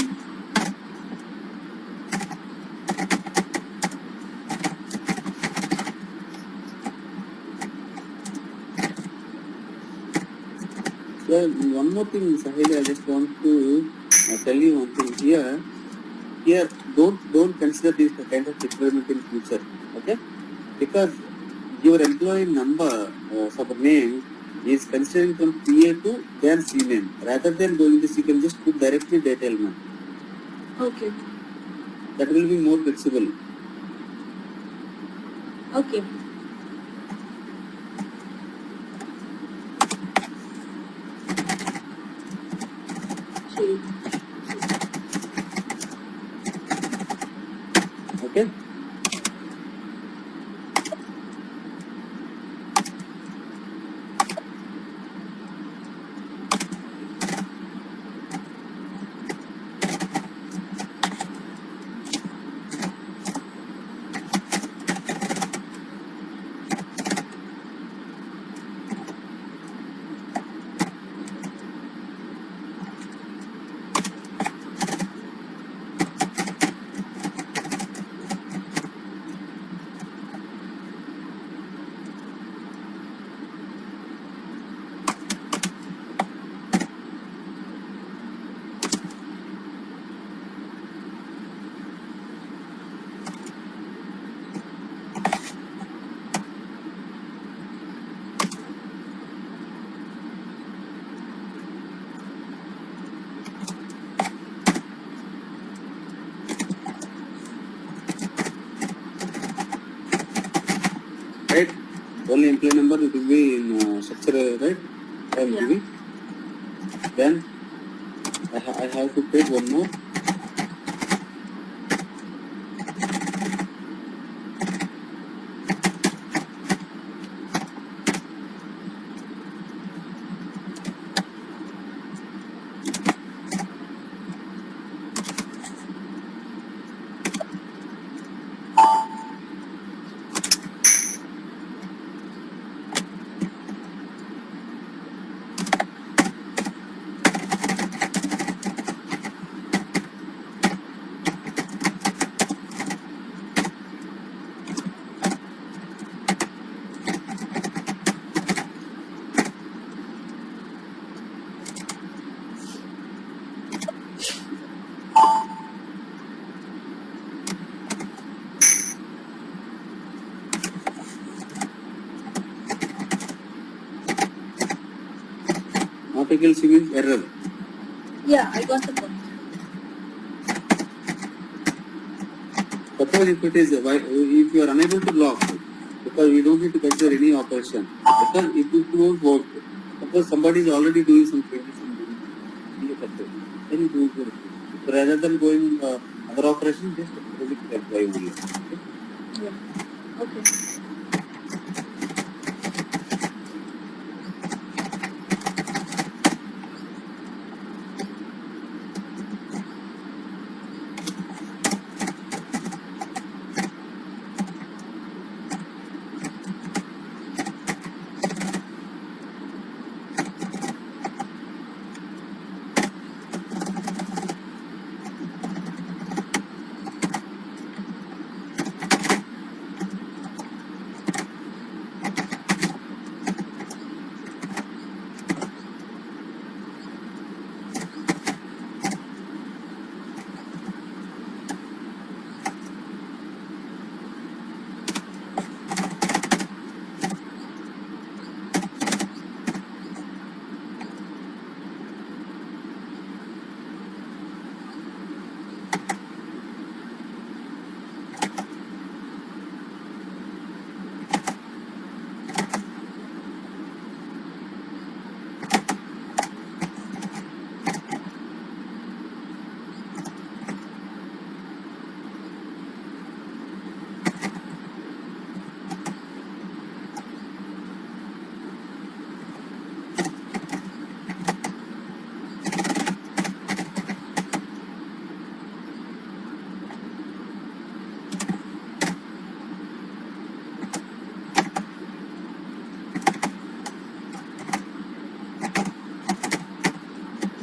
Speaker 1: So one more thing, Sahil, I just want to tell you one thing here. Here, don't consider this kind of experiment in future, okay? Because your employee number, name is considering from PA to then C name. Rather than going this, you can just put directly data element.
Speaker 2: Okay.
Speaker 1: That will be more flexible.
Speaker 2: Okay.
Speaker 1: Okay? only employee number it will be in structure, right?
Speaker 2: Yeah.
Speaker 1: Then I have to take one more. Article C means error.
Speaker 2: Yeah, I got the point.
Speaker 1: Suppose if it is if you are unable to lock, because we don't need to consider any operation, because if it won't work, suppose somebody is already doing some changes in the success, then you do it. So rather than going other operation, just predict the employee only. Okay?
Speaker 2: Yeah. Okay.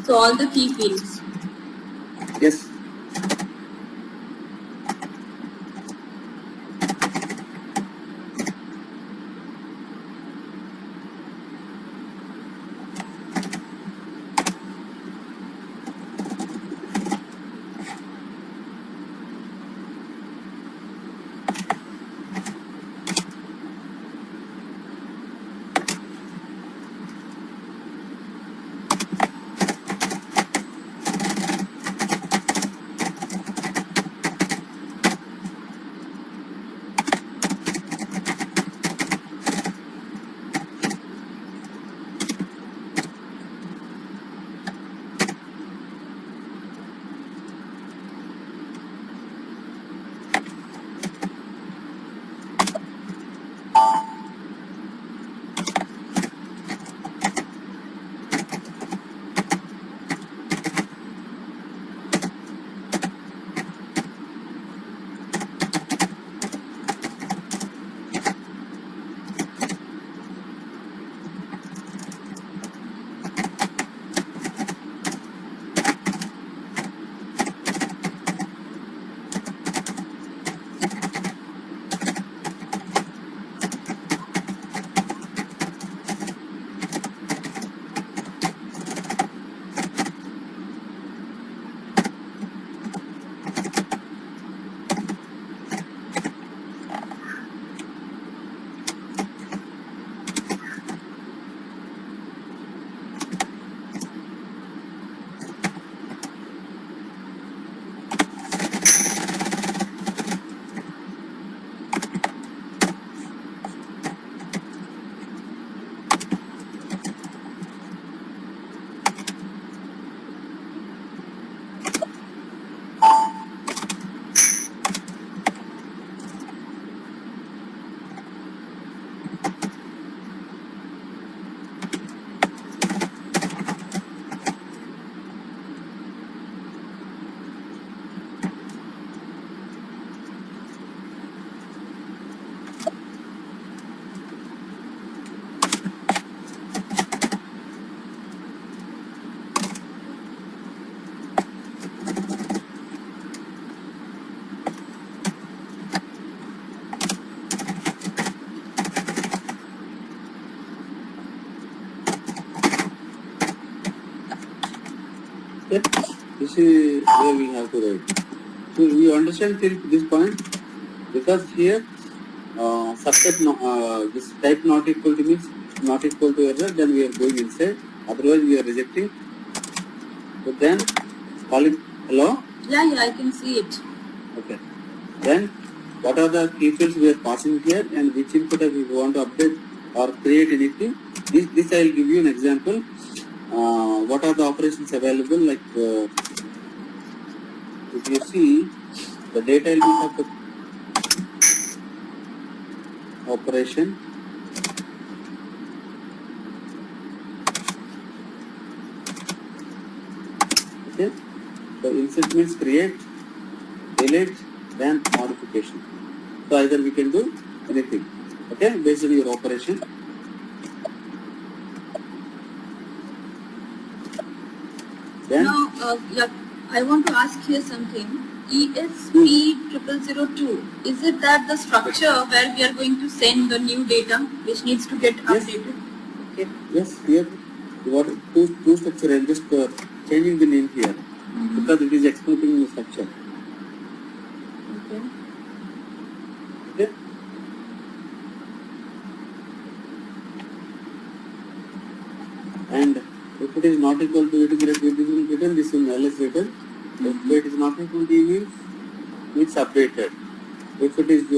Speaker 2: So all the key fields.
Speaker 1: Yes. This is where we have to write. So you understand till this point? Because here subset this type not equal to means not equal to error, then we are going inside. Otherwise we are rejecting. So then call it hello.
Speaker 2: Yeah, I can see it.
Speaker 1: Okay. Then what are the key fields we are passing here and which input we want to update or create anything. This I will give you an example. What are the operations available? Like if you see the data element of the operation. Okay. So insert means create, delete, then modification. So either we can do anything. Okay, based on your operation. Then
Speaker 2: Now, I want to ask here something. ESP0002, is it that the structure where we are going to send the new data which needs to get updated? Okay.
Speaker 1: yes, here what two structure. I'm just changing the name here because it is exporting the structure.
Speaker 2: Okay.
Speaker 1: Okay. And if it is not equal to it is written, this is ls written. If it is not equal to e means it's updated. If it is e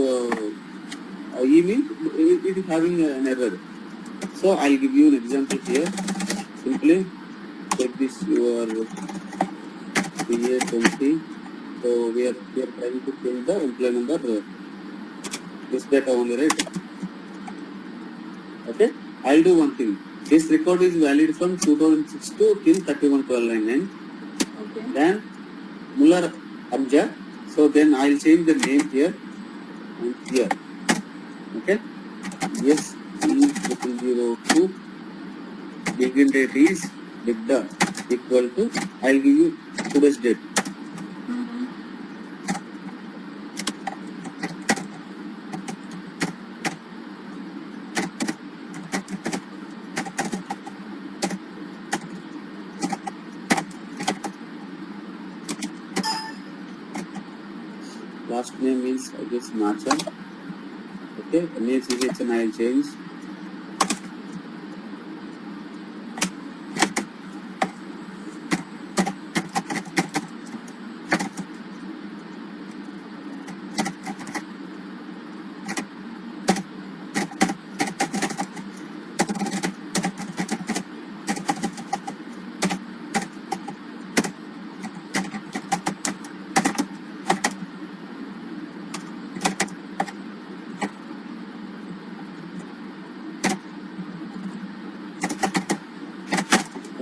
Speaker 1: means it is having an error. So I'll give you an example here. Simply take this your PA20. So we are trying to change the employee number. This data only, right? Okay. I'll do one thing. This record is valid from 2006 to till 31/12/99.
Speaker 2: Okay.
Speaker 1: Then Muller Amjad. So then I'll change the name here and here. Okay. Yes, E0002. Begin date is data equal to. I'll give you today's date. Last name is I guess Nacha. Okay, name is and I'll change.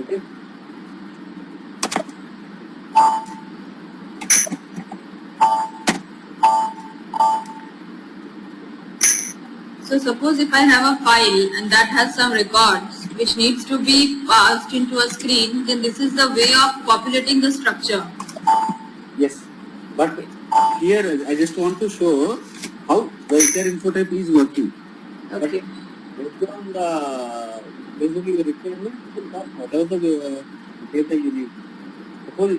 Speaker 1: Okay.
Speaker 2: So suppose if I have a file and that has some records which needs to be passed into a screen, then this is the way of populating the structure.
Speaker 1: Yes, but here I just want to show how the entire info type is working.
Speaker 2: Okay.
Speaker 1: But based on the basically the requirement, you can pass whatever the data you need. Suppose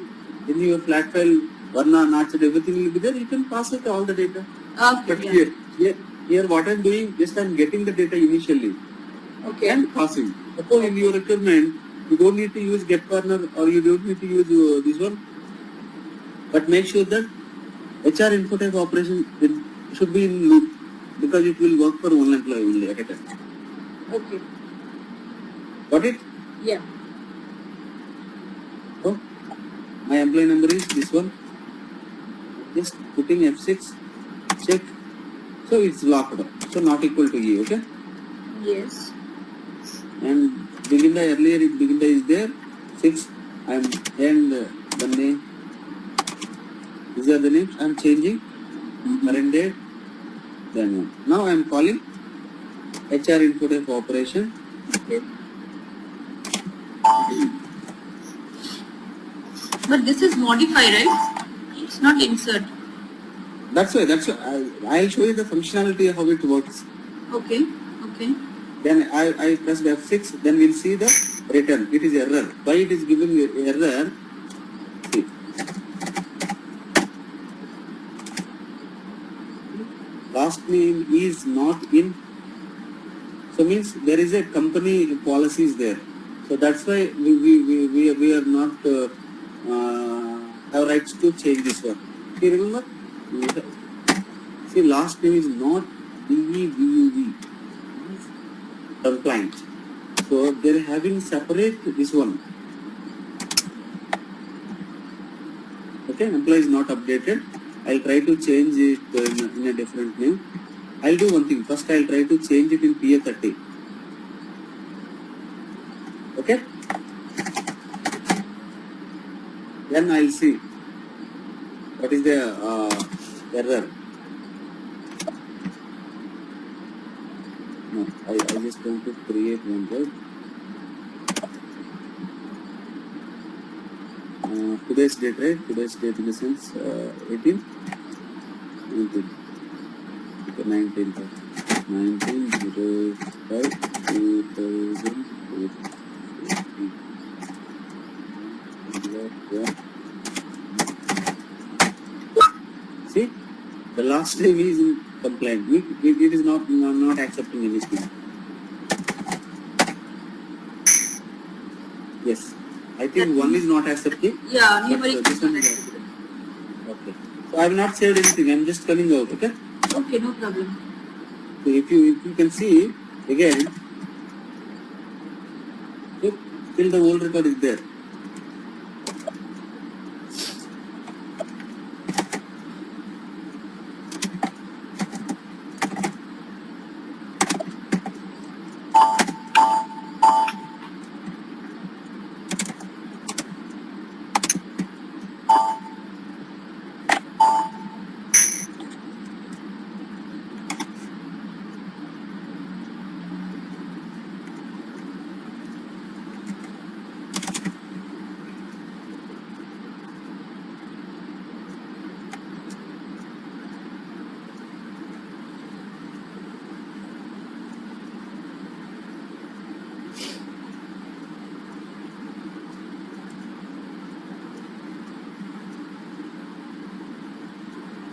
Speaker 1: in your flat file, Varna, Nats, and everything will be there, you can pass it all the data. But
Speaker 2: Okay.
Speaker 1: here what I'm doing, just I'm getting the data initially
Speaker 2: Okay.
Speaker 1: and passing. Suppose in your requirement, you don't need to use get corner or you don't need to use this one. But make sure that HR info type operation should be in loop because it will work for one employee only at a time.
Speaker 2: Okay.
Speaker 1: Got it?
Speaker 2: Yeah.
Speaker 1: So my employee number is this one. Just putting F6, check. So it's locked. So not equal to E, okay?
Speaker 2: Yes.
Speaker 1: And begin the earlier begin the is there. 6 and the name. These are the names I'm changing. Current date. Then one. Now I'm calling HR info type operation.
Speaker 2: Okay. But this is modify, right? It's not insert.
Speaker 1: That's why I'll show you the functionality of how it works.
Speaker 2: Okay. Okay.
Speaker 1: Then I press F6, then we'll see the return. It is error. Why it is giving error? See, last name is not in, so means there is a company policies there. So that's why we are not have rights to change this one. See, remember? See, last name is not DEVUV, compliant. So they're having separate this one. Okay, employee is not updated. I'll try to change it in a different name. I'll do one thing. First, I'll try to change it in PA30. Okay? Then I'll see what is the error. No, I just want to create one word. Today's date, right? Today's date in the sense 18th? 19th. Okay, 19th. 19/05/2018. See, the last name is in complaint. It is not accepting anything. Yes, I think one is not accepting.
Speaker 2: Yeah,
Speaker 1: But,
Speaker 2: numeric
Speaker 1: this
Speaker 2: is
Speaker 1: one
Speaker 2: not
Speaker 1: is
Speaker 2: accepted.
Speaker 1: okay. So I have not said anything. I am just coming out. Okay.
Speaker 2: Okay, no problem.
Speaker 1: So if you can see again, look, still the old record is there.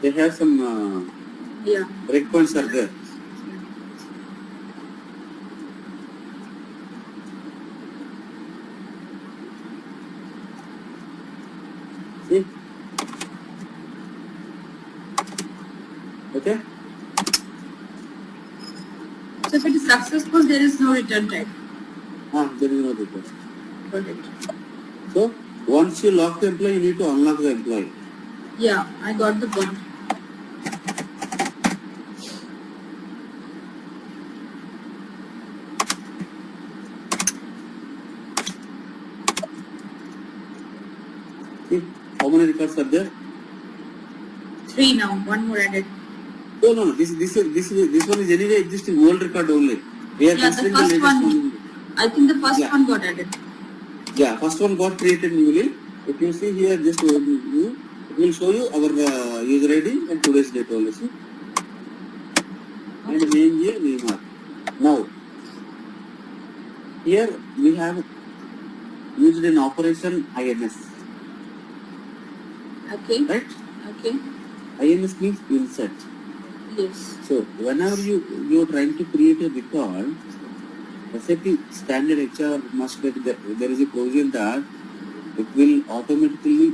Speaker 1: They have some
Speaker 2: Yeah.
Speaker 1: breakpoints are there. See? Okay?
Speaker 2: So if it is successful, there is no return type.
Speaker 1: There is no record.
Speaker 2: Got it.
Speaker 1: So once you lock the employee, you need to unlock the employee.
Speaker 2: Yeah, I got the point.
Speaker 1: See? How many records are there?
Speaker 2: 3 now, one more added.
Speaker 1: No. This one is anyway existing old record only. We are
Speaker 2: Yeah, the
Speaker 1: considering
Speaker 2: first
Speaker 1: latest
Speaker 2: one, I think the first
Speaker 1: Yeah.
Speaker 2: one got added.
Speaker 1: Yeah, first one got created newly. If you see here, just it will show you our user ID and today's date only. See? And name here, name are. Now, here we have used in operation INS,
Speaker 2: Okay.
Speaker 1: right?
Speaker 2: Okay.
Speaker 1: INS means insert.
Speaker 2: Yes.
Speaker 1: So, whenever you are trying to create a record, SAP standard HR must get there is a provision that it will automatically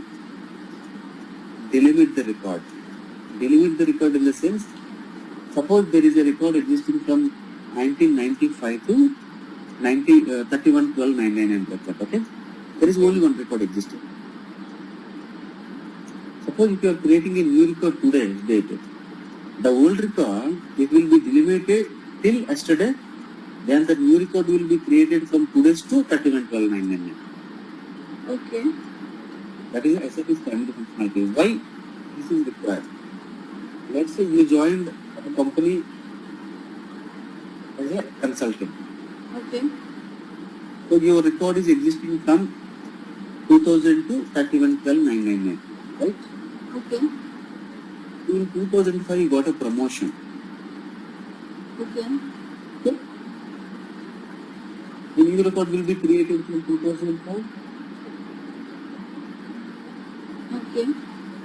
Speaker 1: delimit the record. Delimit the record in the sense, suppose there is a record existing from 1995 to 31/12/1999, okay? There is only one record existing. Suppose if you are creating a new record today, date, the old record, it will be delimited till yesterday, then the new record will be created from today's to 31/12/1999.
Speaker 2: Okay.
Speaker 1: That is SAP standard functionality. Why this is required? Let's say you joined a company as a consultant.
Speaker 2: Okay.
Speaker 1: So your record is existing from 2000 to 31/12/1999, right?
Speaker 2: Okay.
Speaker 1: In 2005 you got a promotion.
Speaker 2: Okay.
Speaker 1: Okay? The new record will be created from 2005.
Speaker 2: Okay.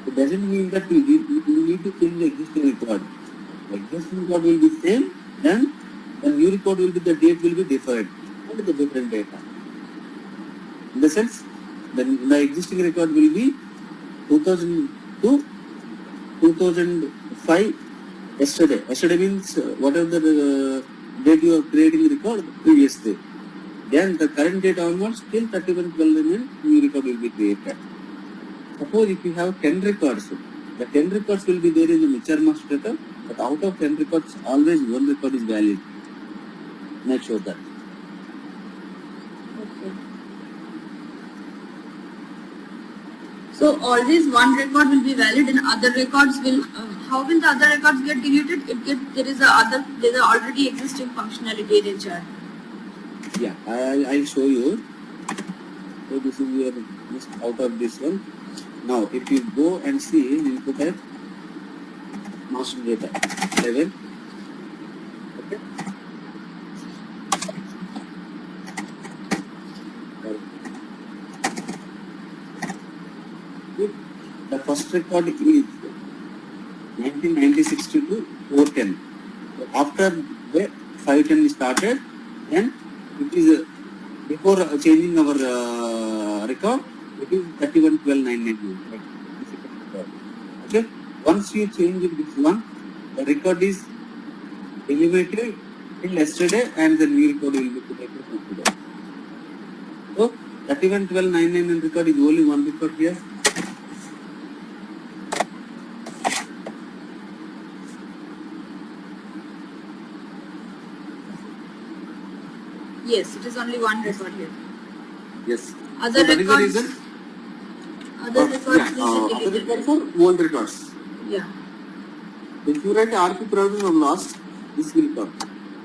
Speaker 1: It doesn't mean that you need to change the existing record. The existing record will be same, then the new record will be, the date will be different, and the different data. In the sense, then the existing record will be 2002, 2005, yesterday. Yesterday means whatever the date you are creating the record, previous day. Then the current date onwards till 31/12 new record will be created. Suppose if you have 10 records, the 10 records will be there in the mature master data, but out of 10 records, always one record is valid. Make sure that.
Speaker 2: Okay. So always one record will be valid and other records will, how will the other records get deleted? There's a already existing functionality in HR.
Speaker 1: Yeah, I'll show you. So this is your just out of this one. Now, if you go and see, you put a master data 7. Okay. The first record is 1996 to 410. So after the 510 started, then it is before changing our record, it is 31/12/999. Okay. Once you change this one, the record is eliminated till yesterday, and the new record will be created from today. So 31/12/999 record is only one record here.
Speaker 2: Yes, it is only one record here.
Speaker 1: Yes.
Speaker 2: Other
Speaker 1: So that is the
Speaker 2: records,
Speaker 1: reason.
Speaker 2: other records
Speaker 1: Yeah,
Speaker 2: will be
Speaker 1: other
Speaker 2: deleted.
Speaker 1: records are old records.
Speaker 2: Yeah.
Speaker 1: If you write RP provision of loss, this will come.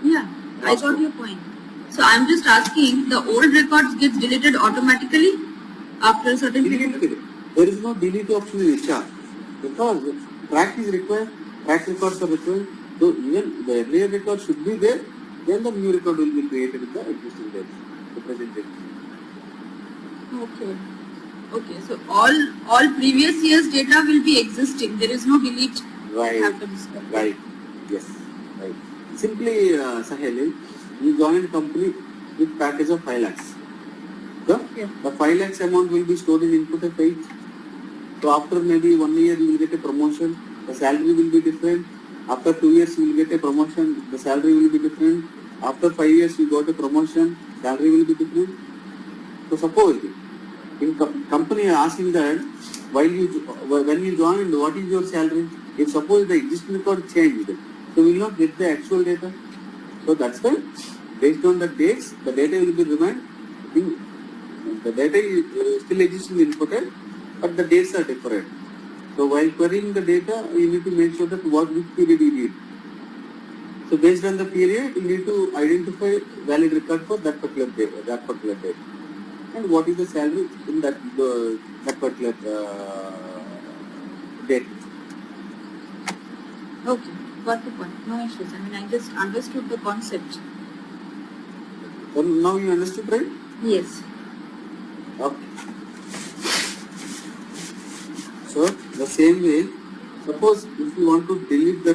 Speaker 2: Yeah, I got your point. So I'm just asking, the old records gets deleted automatically after a certain period?
Speaker 1: Delete. There is no delete option in HR because track is required, track records are required. So even the earlier record should be there, then the new record will be created in the existing date, the present date.
Speaker 2: Okay. Okay, so all previous year's data will be existing. There is no delete
Speaker 1: Right.
Speaker 2: happens.
Speaker 1: Right. Yes. Right. Simply, Sahel, you join a company with package of 5 lakhs. So,
Speaker 2: Yeah.
Speaker 1: the 5 lakhs amount will be stored in input of 8. So after maybe 1 year you will get a promotion, the salary will be different. After 2 years you will get a promotion, the salary will be different. After 5 years you got a promotion, salary will be different. So suppose in company asking that when you joined, what is your salary? If suppose the existing record changed, so we will not get the actual data. So that's why based on the dates, the data will be remained. The data is still existing inputted, but the dates are different. So while querying the data, you need to make sure that which period you need. So based on the period, you need to identify valid record for that particular date. And what is the salary in that particular date.
Speaker 2: Okay, got the point. No issues. I mean, I just understood the concept.
Speaker 1: So now you understood, right?
Speaker 2: Yes.
Speaker 1: Okay. So the same way, suppose if you want to delete the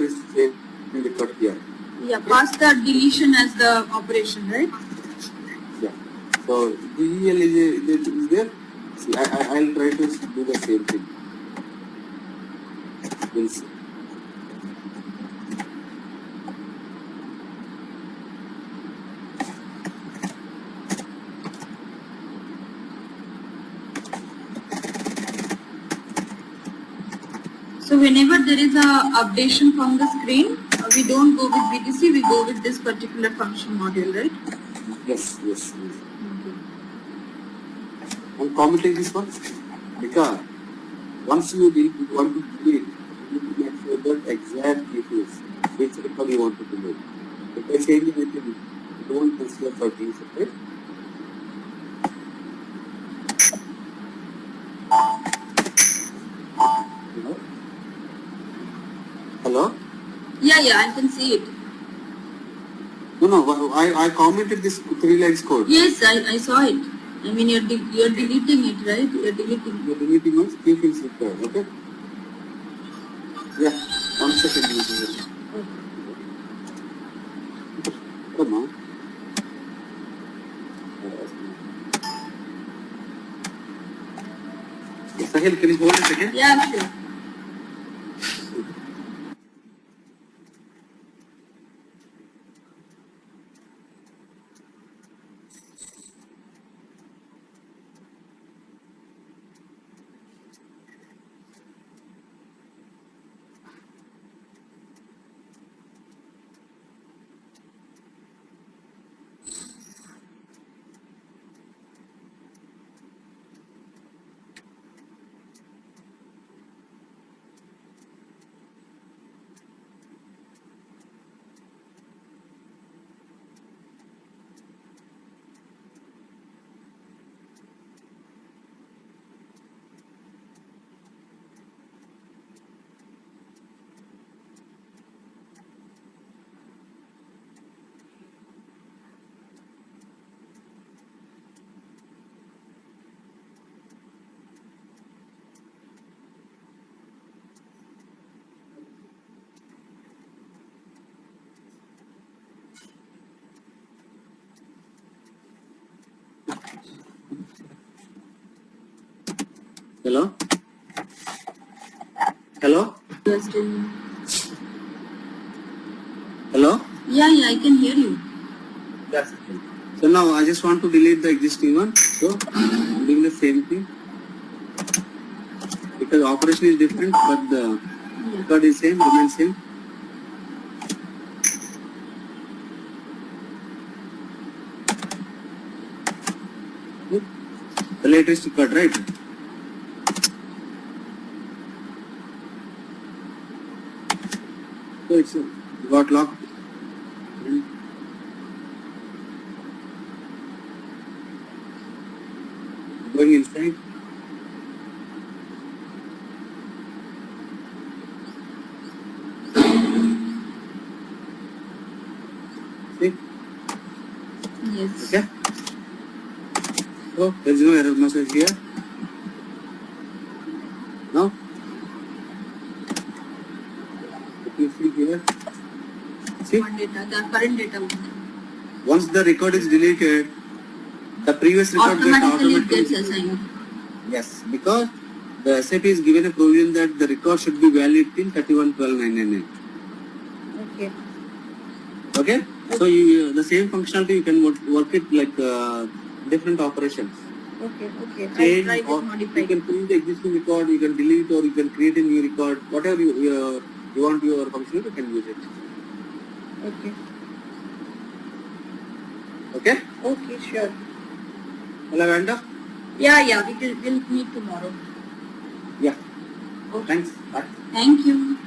Speaker 1: record here.
Speaker 2: Yeah, pass the deletion as the operation, right?
Speaker 1: Yeah. So DEL is there. See, I'll try to do the same thing. We'll see.
Speaker 2: So whenever there is a updation from the screen, we don't go with BTC, we go with this particular function module, right?
Speaker 1: Yes.
Speaker 2: Okay.
Speaker 1: I'm commenting this one because once you want to delete, you need to make sure that exact details which record you want to delete. If I change anything, don't consider for being separate. Hello?
Speaker 2: Yeah, I can see it.
Speaker 1: No, I commented this 3 lines code.
Speaker 2: Yes, I saw it. I mean, you're deleting it, right? You're deleting
Speaker 1: You're deleting once, 3 fields required, okay? Yeah, 1 second. Come on. Sahil, can you hold a second?
Speaker 2: Yeah, sure.
Speaker 1: Hello? Hello?
Speaker 2: Yes, tell me.
Speaker 1: Hello?
Speaker 2: Yeah, I can hear you.
Speaker 1: Yes. So now I just want to delete the existing one. So I'm doing the same thing. Because operation is different, but the record is same, remains same. The latest record, right? So it's got locked. Going inside. See?
Speaker 2: Yes.
Speaker 1: Okay. So there is no error message here. Now, if you see here, see,
Speaker 2: One data, the current data.
Speaker 1: once the record is deleted, the previous record
Speaker 2: Automatically it
Speaker 1: gets
Speaker 2: gets assigned.
Speaker 1: Yes, because the SAP is given a provision that the record should be valid till 31/12/999.
Speaker 2: Okay.
Speaker 1: Okay? So you, the same functionality you can work it like different operations.
Speaker 2: Okay.
Speaker 1: Change
Speaker 2: I'll try
Speaker 1: or
Speaker 2: this
Speaker 1: you
Speaker 2: modify.
Speaker 1: can change the existing record, you can delete or you can create a new record. Whatever you want your functionality, you can use it.
Speaker 2: Okay.
Speaker 1: Okay?
Speaker 2: Okay, sure.
Speaker 1: Hello, Amanda?
Speaker 2: Yeah, we'll meet tomorrow.
Speaker 1: Yeah.
Speaker 2: Okay.
Speaker 1: Thanks. Bye.
Speaker 2: Thank you.